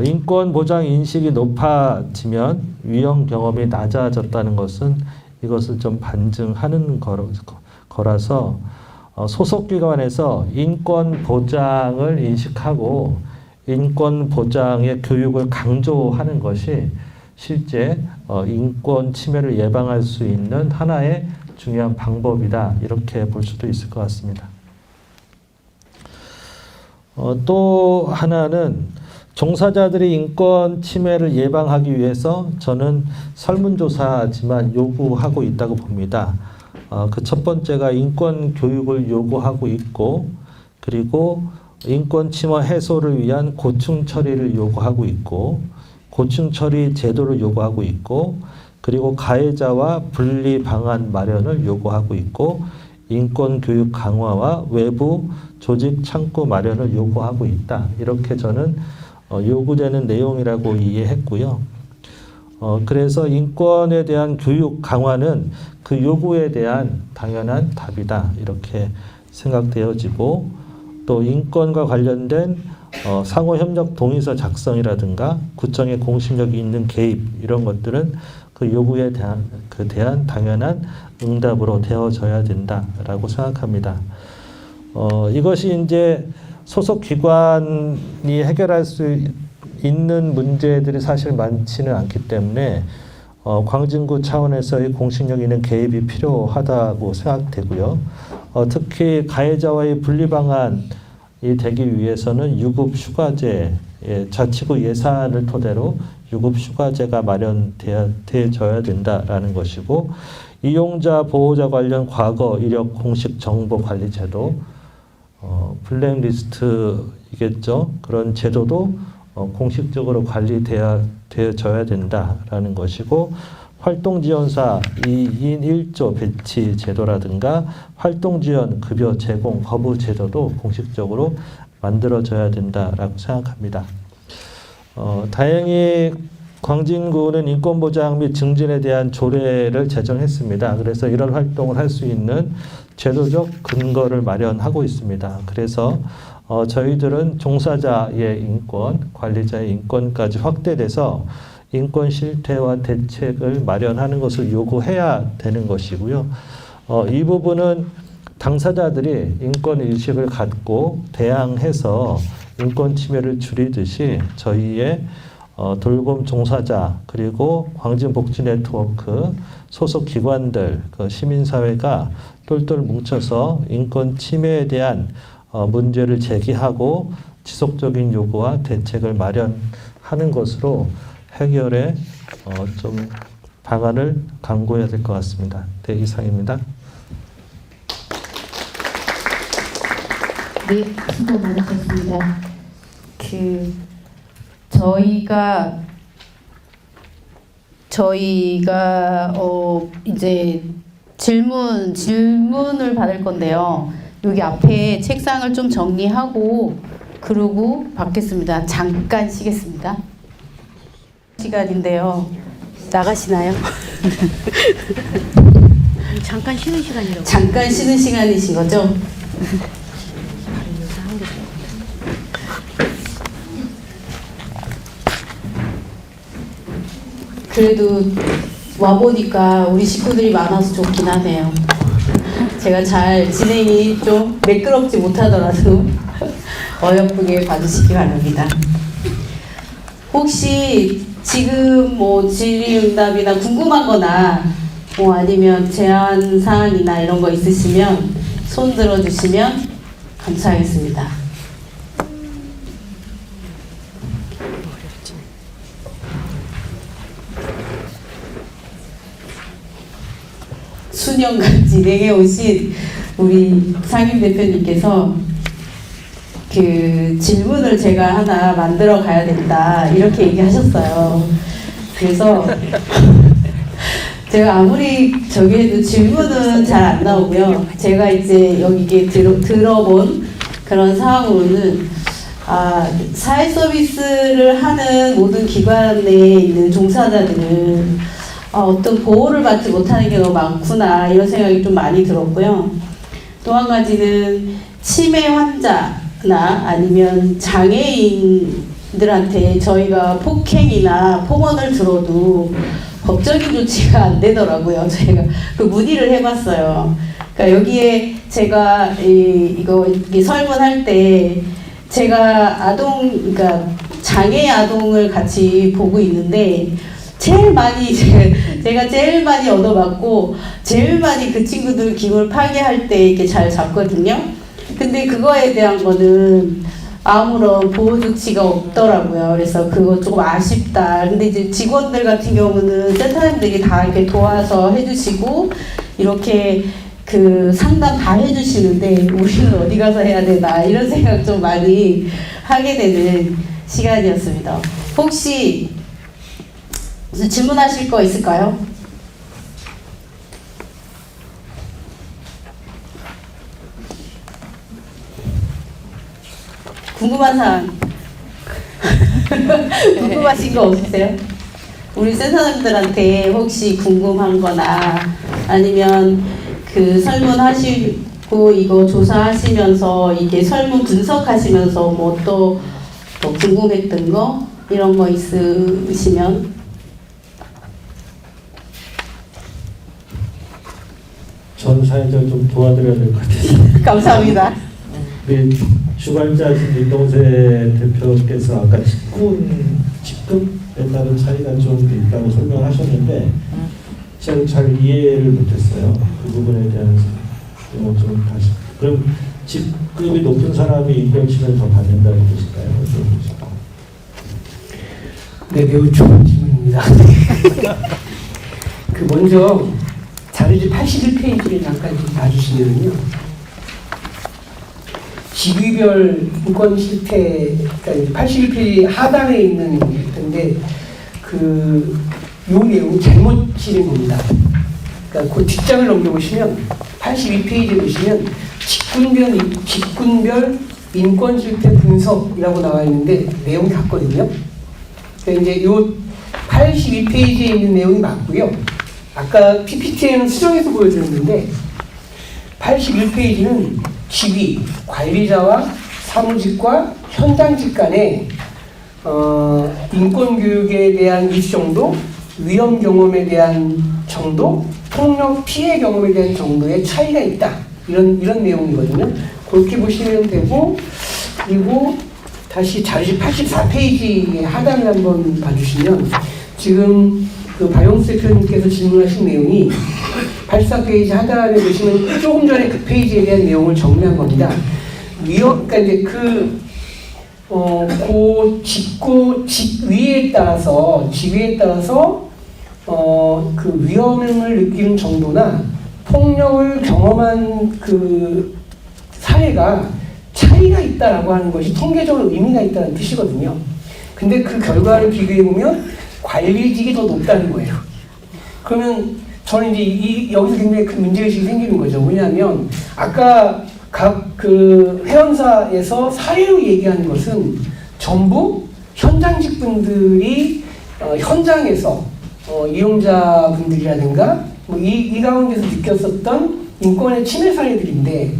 인권 보장 인식이 높아지면 위험 경험이 낮아졌다는 것은 이것을 좀 반증하는 거라서 소속기관에서 인권 보장을 인식하고 인권 보장의 교육을 강조하는 것이 실제 인권 침해를 예방할 수 있는 하나의 중요한 방법이다, 이렇게 볼 수도 있을 것 같습니다. 또 하나는 종사자들의 인권 침해를 예방하기 위해서 저는 설문조사지만 요구하고 있다고 봅니다. 그 첫 번째가 인권 교육을 요구하고 있고, 그리고 인권 침해 해소를 위한 고충 처리를 요구하고 있고, 고충 처리 제도를 요구하고 있고, 그리고 가해자와 분리 방안 마련을 요구하고 있고, 인권 교육 강화와 외부 조직 창구 마련을 요구하고 있다. 이렇게 저는 요구되는 내용이라고 이해했고요. 그래서 인권에 대한 교육 강화는 그 요구에 대한 당연한 답이다. 이렇게 생각되어지고, 또 인권과 관련된 상호협력 동의서 작성이라든가 구청의 공신력이 있는 개입 이런 것들은 그 요구에 대한 당연한 응답으로 되어져야 된다라고 생각합니다. 이것이 이제 소속 기관이 해결할 수 있는 문제들이 사실 많지는 않기 때문에 광진구 차원에서의 공신력 있는 개입이 필요하다고 생각되고요. 특히 가해자와의 분리 방안이 되기 위해서는 유급 휴가제, 자치구 예산을 토대로 유급 휴가제가 마련되어져야 된다라는 것이고, 이용자 보호자 관련 과거 이력 공식 정보 관리 제도, 블랙리스트이겠죠. 그런 제도도 공식적으로 관리되어져야 된다라는 것이고, 활동지원사 2인 1조 배치 제도라든가 활동지원 급여 제공 거부 제도도 공식적으로 만들어져야 된다라고 생각합니다. 다행히 광진구는 인권보장 및 증진에 대한 조례를 제정했습니다. 그래서 이런 활동을 할 수 있는 제도적 근거를 마련하고 있습니다. 그래서 저희들은 종사자의 인권, 관리자의 인권까지 확대돼서 인권 실태와 대책을 마련하는 것을 요구해야 되는 것이고요. 이 부분은 당사자들이 인권 의식을 갖고 대항해서 인권 침해를 줄이듯이 저희의 돌봄 종사자 그리고 광진복지네트워크 소속 기관들, 시민사회가 똘똘 뭉쳐서 인권 침해에 대한 문제를 제기하고 지속적인 요구와 대책을 마련하는 것으로 해결에 좀 방안을 강구해야 될 것 같습니다. 네, 이상입니다. 네, 수고 많으셨습니다. 저희가 이제 질문을 받을 건데요. 여기 앞에 책상을 좀 정리하고 그러고 받겠습니다. 잠깐 쉬겠습니다. 시간인데요. 나가시나요? 잠깐 쉬는 시간이라고. 잠깐 쉬는 시간이신 거죠? 그래도 와보니까 우리 식구들이 많아서 좋긴 하네요. 제가 잘 진행이 좀 매끄럽지 못하더라도 어여쁘게 봐주시기 바랍니다. 혹시 지금 질의응답이나 궁금한 거나 아니면 제안 사항이나 이런 거 있으시면 손 들어주시면 감사하겠습니다. 수년간 진행해 오신 우리 상임 대표님께서 질문을 제가 하나 만들어 가야 된다 이렇게 얘기하셨어요. 그래서 제가 아무리 저기 해도 질문은 잘 안 나오고요. 제가 이제 여기 들어본 그런 상황으로는 사회 서비스를 하는 모든 기관에 있는 종사자들은 어떤 보호를 받지 못하는 게 너무 많구나 이런 생각이 좀 많이 들었고요. 또 한 가지는 치매 환자나 아니면 장애인들한테 저희가 폭행이나 폭언을 들어도 법적인 조치가 안 되더라고요. 저희가 그 문의를 해봤어요. 그러니까 여기에 제가 이거 설문할 때 제가 그러니까 장애 아동을 같이 보고 있는데 제일 많이 제가 제일 많이 얻어맞고 제일 많이 그 친구들 기분 파괴할 때 이렇게 잘 잡거든요. 근데 그거에 대한 거는 아무런 보호 조치가 없더라고요. 그래서 그거 조금 아쉽다. 근데 이제 직원들 같은 경우는 센터장들이 다 이렇게 도와서 해주시고 이렇게 그 상담 다 해주시는데 우리는 어디 가서 해야 되나 이런 생각 좀 많이 하게 되는 시간이었습니다. 혹시 무슨 질문하실 거 있을까요? 궁금한 사항 궁금하신 거 없으세요? 우리 센터장들한테 혹시 궁금한 거나 아니면 그 설문하시고 이거 조사하시면서 이게 설문 분석하시면서 뭐 또 궁금했던 거 이런 거 있으시면 전 사회자 좀 도와드려야 될 것 같아요. 감사합니다. 우리 주관자신 윤동세 대표께서 아까 직급에 따른 차이가 좀 있다고 설명하셨는데 제가 잘 이해를 못했어요. 그 부분에 대한 좀 다시. 그럼 직급이 높은 사람이 인권 침해를 더 받는다는 뜻일까요? 네, 매우 좋은 질문입니다. 그 먼저 자료집 81페이지를 잠깐 좀 봐주시면요. 직위별 인권 실태, 그러니까 81페이지 하단에 있는 건데 요 내용 잘못 실은 겁니다. 그러니까 그 뒷장을 넘겨보시면 82페이지에 보시면 직군별 인권 실태 분석이라고 나와 있는데 내용이 같거든요. 그러니까 이제 요 82페이지에 있는 내용이 맞고요. 아까 PPT에는 수정해서 보여드렸는데 81페이지는 직위, 관리자와 사무직과 현장직 간의 인권교육에 대한 이수 정도, 위험 경험에 대한 정도, 폭력 피해 경험에 대한 정도의 차이가 있다. 이런 내용이거든요. 그렇게 보시면 되고, 그리고 다시 자료집 84페이지의 하단을 한번 봐주시면 지금 그 박영수 대표님께서 질문하신 내용이 84페이지 하단에 보시면 조금 전에 그 페이지에 대한 내용을 정리한 겁니다. 그러니까 이제 직위에 따라서 그 위험을 느끼는 정도나 폭력을 경험한 그 사례가 차이가 있다라고 하는 것이 통계적으로 의미가 있다는 뜻이거든요. 근데 그 결과를 비교해 보면 관리직이 더 높다는 거예요. 그러면 저는 이제 여기서 굉장히 큰 문제의식이 생기는 거죠. 왜냐하면 아까 각 그 회원사에서 사례로 얘기하는 것은 전부 현장직 분들이 현장에서 이용자분들이라든가 이 가운데서 느꼈었던 인권의 침해 사례들인데,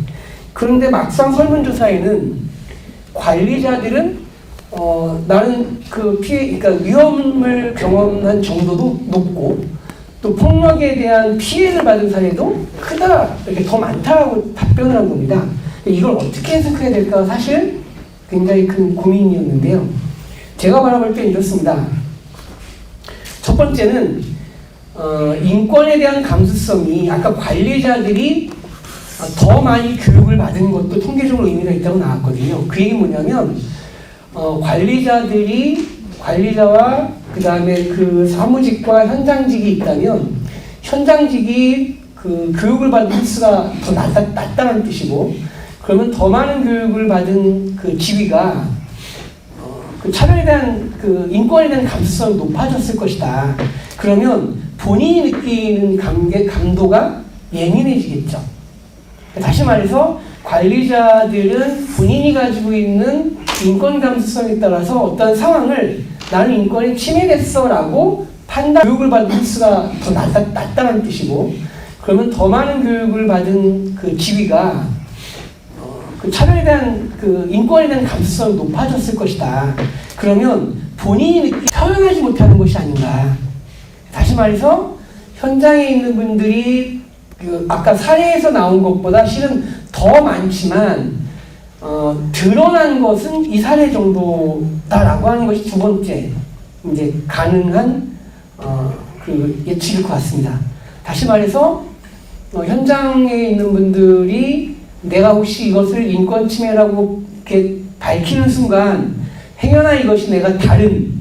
그런데 막상 설문조사에는 관리자들은 나는 그 그러니까 위험을 경험한 정도도 높고 또 폭력에 대한 피해를 받은 사례도 크다, 이렇게 더 많다고 답변을 한 겁니다. 이걸 어떻게 해석해야 될까 사실 굉장히 큰 고민이었는데요. 제가 바라볼 때 이렇습니다. 첫 번째는 인권에 대한 감수성이 아까 관리자들이 더 많이 교육을 받은 것도 통계적으로 의미가 있다고 나왔거든요. 그 얘기는 뭐냐면 관리자와 그 다음에 그 사무직과 현장직이 있다면 현장직이 그 교육을 받은 횟수가 더 낮다는 뜻이고, 그러면 더 많은 교육을 받은 그 지위가 그 차별에 대한 그 인권에 대한 감수성이 높아졌을 것이다. 그러면 본인이 느끼는 감도가 예민해지겠죠. 다시 말해서 관리자들은 본인이 가지고 있는 인권 감수성에 따라서 어떤 상황을 나는 인권이 침해됐어라고 교육을 받은 횟수가 더 낮다는 뜻이고, 그러면 더 많은 교육을 받은 그 지위가 그 차별에 대한 그 인권에 대한 감수성이 높아졌을 것이다. 그러면 본인이 표현하지 못하는 것이 아닌가. 다시 말해서 현장에 있는 분들이 그 아까 사례에서 나온 것보다 실은 더 많지만 드러난 것은 이 사례 정도다라고 하는 것이 두 번째 이제 가능한 그 예측일 것 같습니다. 다시 말해서 현장에 있는 분들이 내가 혹시 이것을 인권 침해라고 이렇게 밝히는 순간 행여나 이것이 내가 다른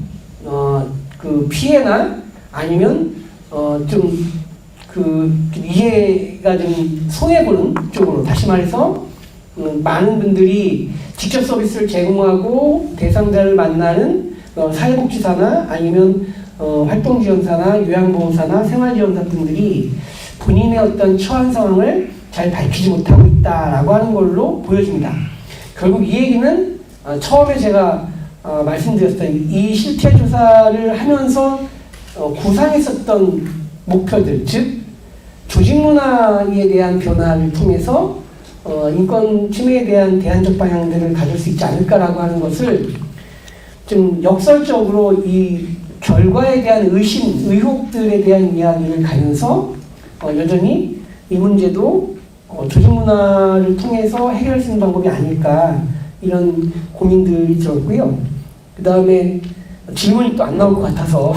그 피해나 아니면 이해가 좀 손해보는 쪽으로, 다시 말해서 많은 분들이 직접 서비스를 제공하고 대상자를 만나는 사회복지사나 아니면 활동지원사나 요양보호사나 생활지원사 분들이 본인의 어떤 처한 상황을 잘 밝히지 못하고 있다라고 하는 걸로 보여집니다. 결국 이 얘기는 처음에 제가 말씀드렸던 이 실태 조사를 하면서 구상했었던 목표들, 즉 조직 문화에 대한 변화를 통해서 인권 침해에 대한 대안적 방향들을 가질 수 있지 않을까라고 하는 것을 좀 역설적으로 이 결과에 대한 의심, 의혹들에 대한 이야기를 가면서 여전히 이 문제도 조직 문화를 통해서 해결할 수 있는 방법이 아닐까, 이런 고민들이 들었고요. 그 다음에 질문이 또 안 나올 것 같아서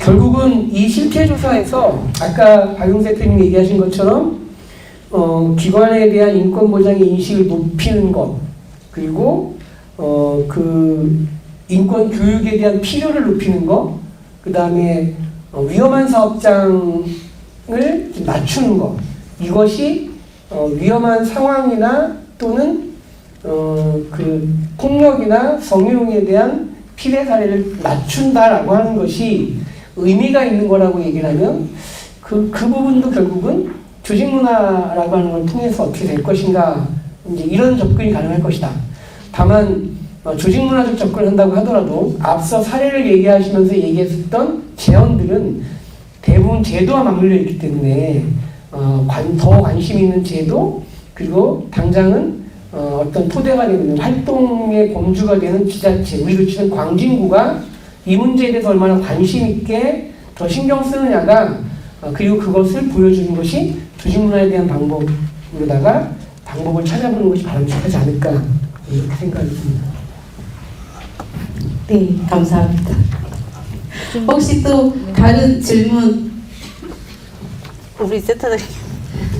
결국은 이 실태 조사에서 아까 박용세 대표님 얘기하신 것처럼 기관에 대한 인권 보장의 인식을 높이는 것, 그리고 그 인권 교육에 대한 필요를 높이는 것, 그 다음에 위험한 사업장을 낮추는 것, 이것이 위험한 상황이나 또는 그 폭력이나 성희롱에 대한 피해 사례를 낮춘다라고 하는 것이 의미가 있는 거라고 얘기를 하면 그 부분도 결국은 조직 문화라고 하는 걸 통해서 어떻게 될 것인가, 이제 이런 접근이 가능할 것이다. 다만 조직 문화적 접근을 한다고 하더라도 앞서 사례를 얘기하시면서 얘기했었던 제언들은 대부분 제도와 맞물려 있기 때문에 더 관심 있는 제도, 그리고 당장은 어떤 토대가 되는 활동의 범주가 되는 지자체, 우리로 치는 광진구가 이 문제에 대해서 얼마나 관심 있게 더 신경 쓰느냐가, 그리고 그것을 보여주는 것이 조직 문화에 대한 방법으로다가 방법을 찾아보는 것이 바람직하지 않을까, 이렇게 생각이 듭니다. 네, 감사합니다. 혹시 또 다른 질문 우리 센터장님.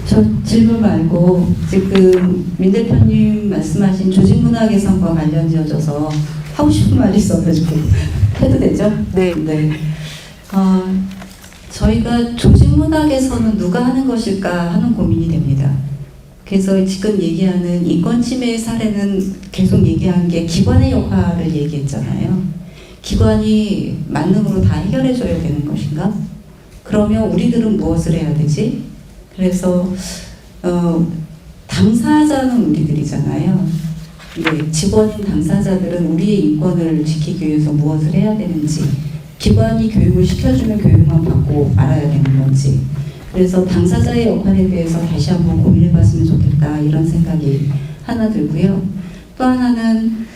저 질문 말고 지금 민 대표님 말씀하신 조직 문화 개선과 관련 지어져서 하고 싶은 말이 있어가지고 해도 되죠? 네. 네. 저희가 조직 문화 개선은 누가 하는 것일까 하는 고민이 됩니다. 그래서 지금 얘기하는 인권 침해의 사례는 계속 얘기한 게 기관의 역할을 얘기했잖아요. 기관이 만능으로 다 해결해줘야 되는 것인가? 그러면 우리들은 무엇을 해야 되지? 그래서 당사자는 우리들이잖아요. 네, 직원인 당사자들은 우리의 인권을 지키기 위해서 무엇을 해야 되는지, 기관이 교육을 시켜주면 교육만 받고 알아야 되는 건지, 그래서 당사자의 역할에 대해서 다시 한번 고민해봤으면 좋겠다, 이런 생각이 하나 들고요. 또 하나는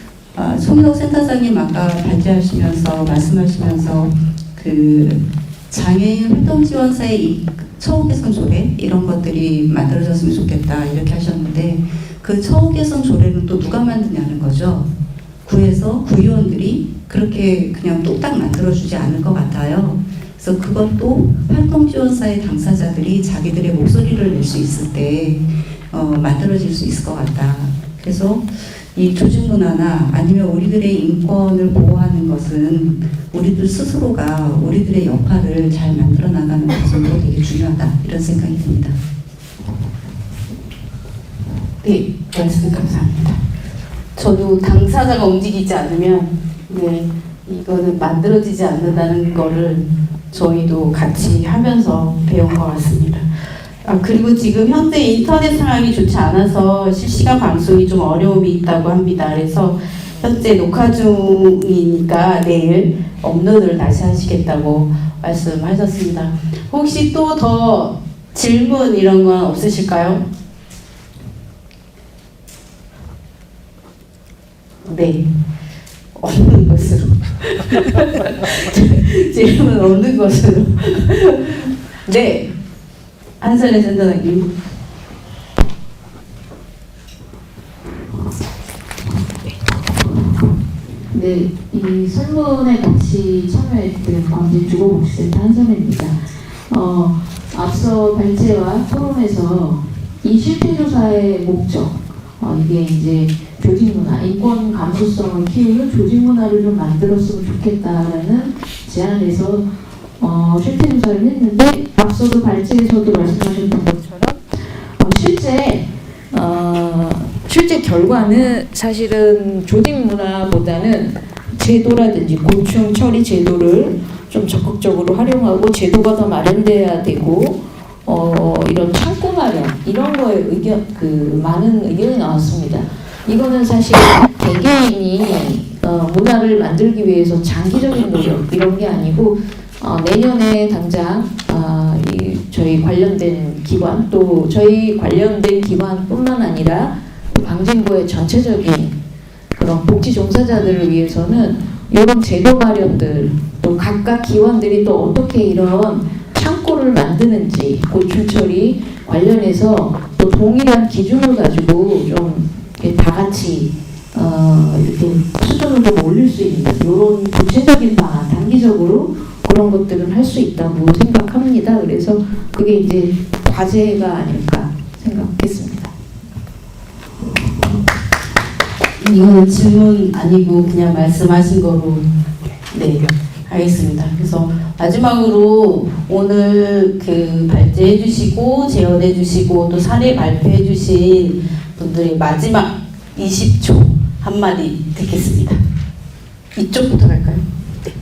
송희덕 센터장님 아까 발제하시면서 말씀하시면서 그 장애인 활동지원사의 처우 개선 조례 이런 것들이 만들어졌으면 좋겠다, 이렇게 하셨는데 그 처우 개선 조례는 또 누가 만드냐는 거죠. 구에서 구의원들이 그렇게 그냥 뚝딱 만들어주지 않을 것 같아요. 그래서 그것도 활동지원사의 당사자들이 자기들의 목소리를 낼 수 있을 때 만들어질 수 있을 것 같다. 그래서 이 조직 문화나 아니면 우리들의 인권을 보호하는 것은 우리들 스스로가 우리들의 역할을 잘 만들어 나가는 것으로 되게 중요하다, 이런 생각이 듭니다. 네, 말씀 감사합니다. 저도 당사자가 움직이지 않으면 이거는 만들어지지 않는다는 거를 저희도 같이 하면서 배운 것 같습니다. 그리고 지금 현재 인터넷 상황이 좋지 않아서 실시간 방송이 좀 어려움이 있다고 합니다. 그래서 현재 녹화 중이니까 내일 업로드를 다시 하시겠다고 말씀하셨습니다. 혹시 또 더 질문 이런 건 없으실까요? 네. 없는 것으로. 질문 없는 것으로. 네. 한선혜 센터장님. 네, 이 설문에 같이 참여했던 광진주거복지센터 한선혜입니다. 앞서 발제와 토론에서 이 실태조사의 목적, 이게 이제 조직 문화, 인권 감수성을 키우는 조직 문화를 좀 만들었으면 좋겠다라는 제안을 해서 실태 조사를 했는데 앞서도 발제에서도 말씀하셨던 것처럼 실제 결과는 사실은 조직 문화보다는 제도라든지 고충 처리 제도를 좀 적극적으로 활용하고 제도가 더 마련돼야 되고 이런 창구 마련 이런 거에 많은 의견이 나왔습니다. 이거는 사실 개개인이 문화를 만들기 위해서 장기적인 노력 이런 게 아니고 내년에 당장 저희 관련된 기관 또 저희 관련된 기관뿐만 아니라 방진구의 전체적인 그런 복지 종사자들을 위해서는 이런 제도 마련들 또 각각 기관들이 또 어떻게 이런 창고를 만드는지 고충 처리 관련해서 또 동일한 기준을 가지고 좀 다 같이 이렇게 수준을 좀 올릴 수 있는 이런 구체적인 방안 단기적으로 그런 것들은 할 수 있다고 생각합니다. 그래서 그게 이제 과제가 아닐까 생각했습니다. 이거는 질문 아니고 그냥 말씀하신 거로 네 알겠습니다. 그래서 마지막으로 오늘 발제해 주시고 제언해 주시고 또 사례 발표해 주신 분들의 마지막 20초 한마디 듣겠습니다. 이쪽부터 갈까요? 네.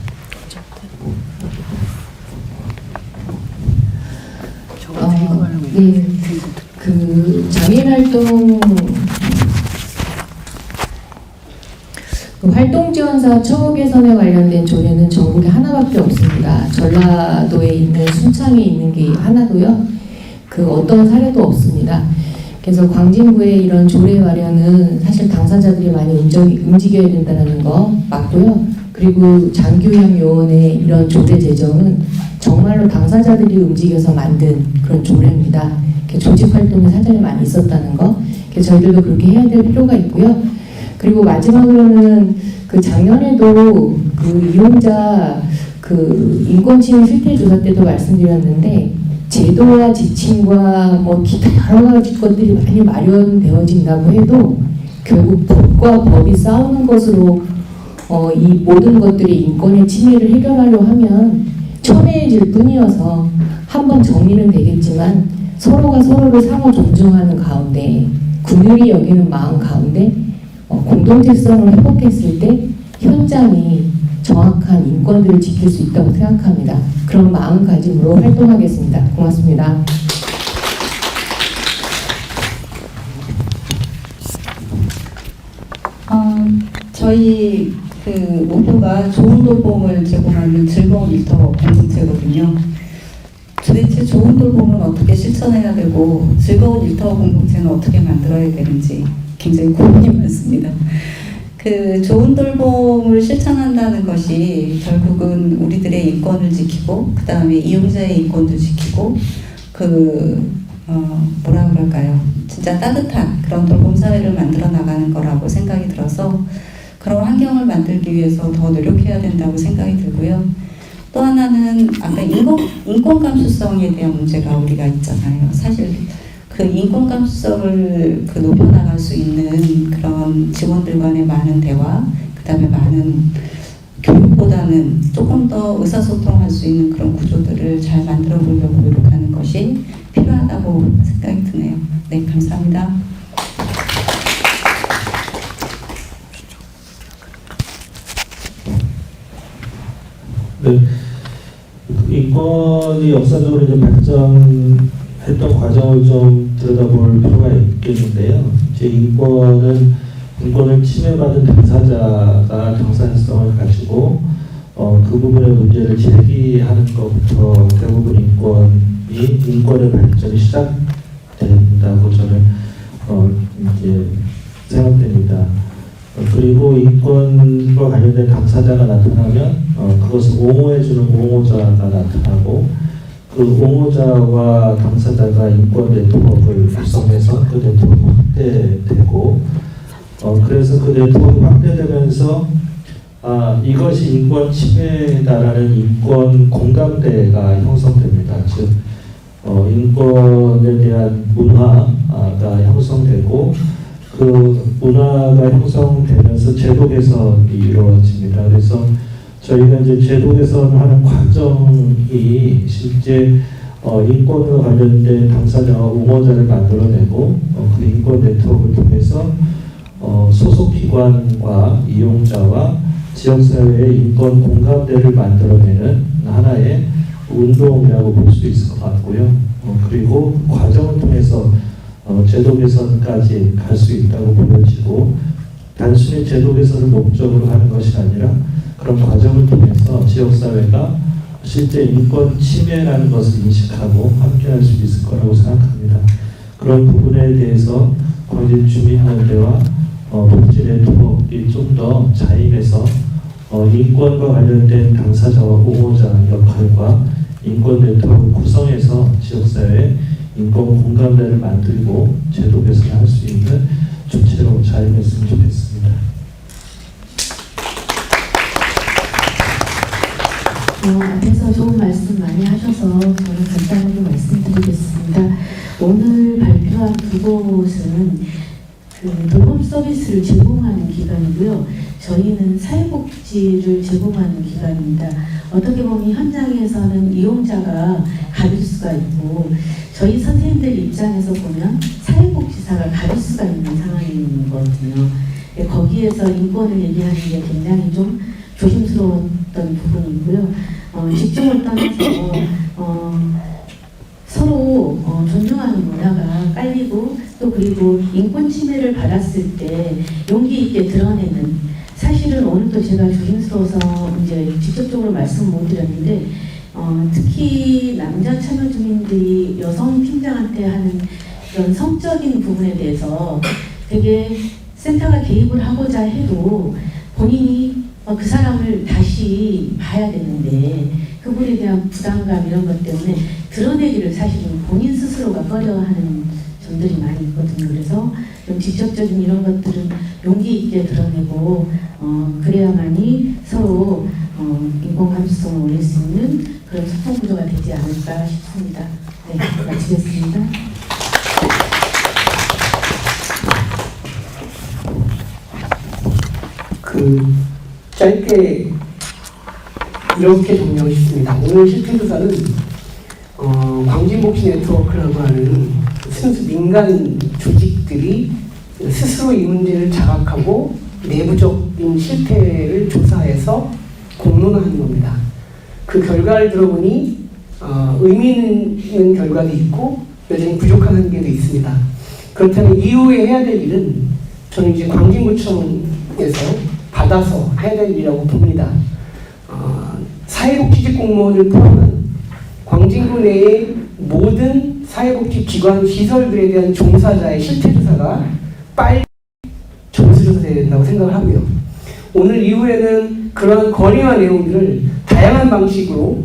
장애인활동 활동지원사 처우 개선에 관련된 조례는 전국에 하나밖에 없습니다. 전라도에 있는 순창에 있는 게 하나고요. 어떤 사례도 없습니다. 그래서 광진구의 이런 조례 마련은 사실 당사자들이 많이 움직여야 된다는 거 맞고요. 그리고 장교형 요원의 이런 조례 제정은 정말로 당사자들이 움직여서 만든 그런 조례입니다. 조직 활동이 사전에 많이 있었다는 거. 그래서 저희들도 그렇게 해야 될 필요가 있고요. 그리고 마지막으로는 작년에도 이용자 인권침해 실태조사 때도 말씀드렸는데 제도와 지침과 기타 여러 가지 것들이 많이 마련되어진다고 해도 결국 법과 법이 싸우는 것으로 이 모든 것들이 인권의 침해를 해결하려 하면 첨예해질 뿐이어서 한번 정리는 되겠지만 서로가 서로를 상호 존중하는 가운데 긍휼히 여기는 마음 가운데 공동체성을 회복했을 때 현장이 정확한 인권들을 지킬 수 있다고 생각합니다. 그런 마음가짐으로 활동하겠습니다. 고맙습니다. 저희 목표가 좋은 돌봄을 제공하는 즐거운 일터 공동체거든요. 도대체 좋은 돌봄은 어떻게 실천해야 되고 즐거운 일터 공동체는 어떻게 만들어야 되는지 굉장히 고민이 많습니다. 좋은 돌봄을 실천한다는 것이 결국은 우리들의 인권을 지키고 그 다음에 이용자의 인권도 지키고 뭐라 그럴까요? 진짜 따뜻한 그런 돌봄 사회를 만들어 나가는 거라고 생각이 들어서 그런 환경을 만들기 위해서 더 노력해야 된다고 생각이 들고요. 또 하나는 아까 인권 감수성에 대한 문제가 우리가 있잖아요. 사실 인권 감수성을 높여나갈 수 있는 그런 직원들 간의 많은 대화, 그 다음에 많은 교육보다는 조금 더 의사소통할 수 있는 그런 구조들을 잘 만들어 보려고 노력하는 것이 필요하다고 생각이 드네요. 네, 감사합니다. 네, 인권이 역사적으로 이제 발전했던 과정을 좀 들여다볼 필요가 있겠는데요. 제 인권을 침해받은 당사자가 당사성을 가지고 그 부분의 문제를 제기하는 것부터 대부분 인권의 발전이 시작된다고 저는 이제 생각됩니다. 그리고 인권과 관련된 당사자가 나타나면 그것을 옹호해주는 옹호자가 나타나고 그 옹호자와 당사자가 인권 네트워크를 구성해서 그 네트워크 확대되고 그래서 그 네트워크 확대되면서 이것이 인권 침해다라는 인권 공감대가 형성됩니다. 즉 인권에 대한 문화가 형성되고 그 문화가 형성되면서 제도 개선이 이루어집니다. 그래서 저희가 이제 제도 개선하는 과정이 실제 인권과 관련된 당사자와 옹호자를 만들어내고 그 인권 네트워크를 통해서 소속기관과 이용자와 지역사회의 인권 공감대를 만들어내는 하나의 운동이라고 볼 수 있을 것 같고요. 그리고 과정을 통해서 제도 개선까지 갈 수 있다고 보여지고 단순히 제도 개선을 목적으로 하는 것이 아니라 그런 과정을 통해서 지역사회가 실제 인권 침해라는 것을 인식하고 함께할 수 있을 거라고 생각합니다. 그런 부분에 대해서 광진 주민연대와 복지 네트워크가 좀 더 자임해서 인권과 관련된 당사자와 옹호자 역할과 인권 네트워크 구성해서 지역사회에 인권 공감대를 만들고 제도 개선할 수 있는 주체로 자임했으면 좋겠습니다. 앞에서 좋은 말씀 많이 하셔서 저는 간단하게 말씀드리겠습니다. 오늘 발표한 두 곳은 그 돌봄 서비스를 제공하는 기관이고요. 저희는 사회복지를 제공하는 기관입니다. 어떻게 보면 현장에서는 이용자가 가릴 수가 있고 저희 선생님들 입장에서 보면 사회복지사가 가릴 수가 있는 상황이거든요. 거기에서 인권을 얘기하는 게 굉장히 좀 조심스러웠던 부분이고요. 직종을 떠나서 서로 존중하는 문화가 깔리고 또 그리고 인권 침해를 받았을 때 용기 있게 드러내는 사실은 오늘도 제가 조심스러워서 이제 직접적으로 말씀 못 드렸는데 특히 남자 참여 주민들이 여성 팀장한테 하는 그런 성적인 부분에 대해서 되게 센터가 개입을 하고자 해도 본인이 그 사람을 다시 봐야 되는데 그분에 대한 부담감 이런 것 때문에 드러내기를 사실은 본인 스스로가 꺼려하는 점들이 많이 있거든요. 그래서 좀 직접적인 이런 것들은 용기 있게 드러내고 그래야만이 서로 인권 감수성을 올릴 수 있는 그런 소통 구조가 되지 않을까 싶습니다. 네, 마치겠습니다. 짧게 이렇게 정리하고 싶습니다. 오늘 실태조사는 광진복지 네트워크라고 하는 순수 민간 조직들이 스스로 이 문제를 자각하고 내부적인 실태를 조사해서 공론화하는 겁니다. 그 결과를 들어보니 의미 있는 결과도 있고 여전히 부족한 한계도 있습니다. 그렇다면 이후에 해야 될 일은 저는 이제 광진구청에서 받아서 해야 될 일이라고 봅니다. 사회복지직 공무원을 포함한 광진구 내의 모든 사회복지 기관 시설들에 대한 종사자의 실태조사가 빨리 점수조사돼야 된다고 생각을 하고요. 오늘 이후에는 그러한 건의와 내용들을 다양한 방식으로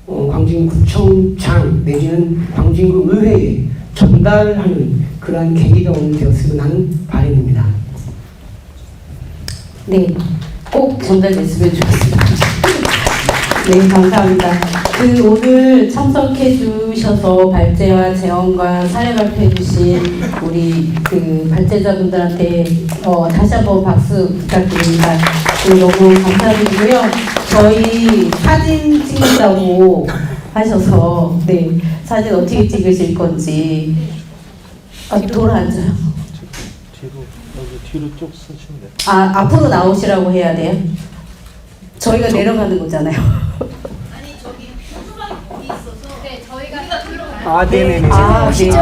광진구청장 내지는 광진구 의회에 전달하는 그러한 계기가 오늘 되었으면 하는 바람입니다. 네, 꼭 전달됐으면 좋겠습니다. 네, 감사합니다. 오늘 참석해 주셔서 발제와 재원과 사례 발표해 주신 우리 발제자분들한테 다시 한번 박수 부탁드립니다. 너무 감사드리고요. 저희 사진 찍는다고 하셔서 네, 사진 어떻게 찍으실 건지 돌아앉아요. 뒤로 쭉 쓰시면 돼요. 앞으로 나오시라고 해야 돼요? 저희가 내려가는 거잖아요. 아니 저기 소중하게 거기 있어서 네 저희가 들어가요. 네네네. 시죠.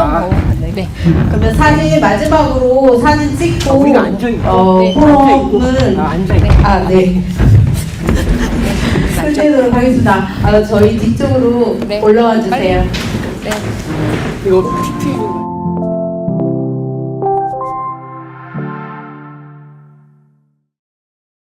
네. 그러면 사진 마지막으로 사진 찍고 우리가 앉아있고 포럼은 앉아있고 네. 끝내도록 하겠습니다. 저희 뒤쪽으로 올라와 주세요. 네. 이거 PT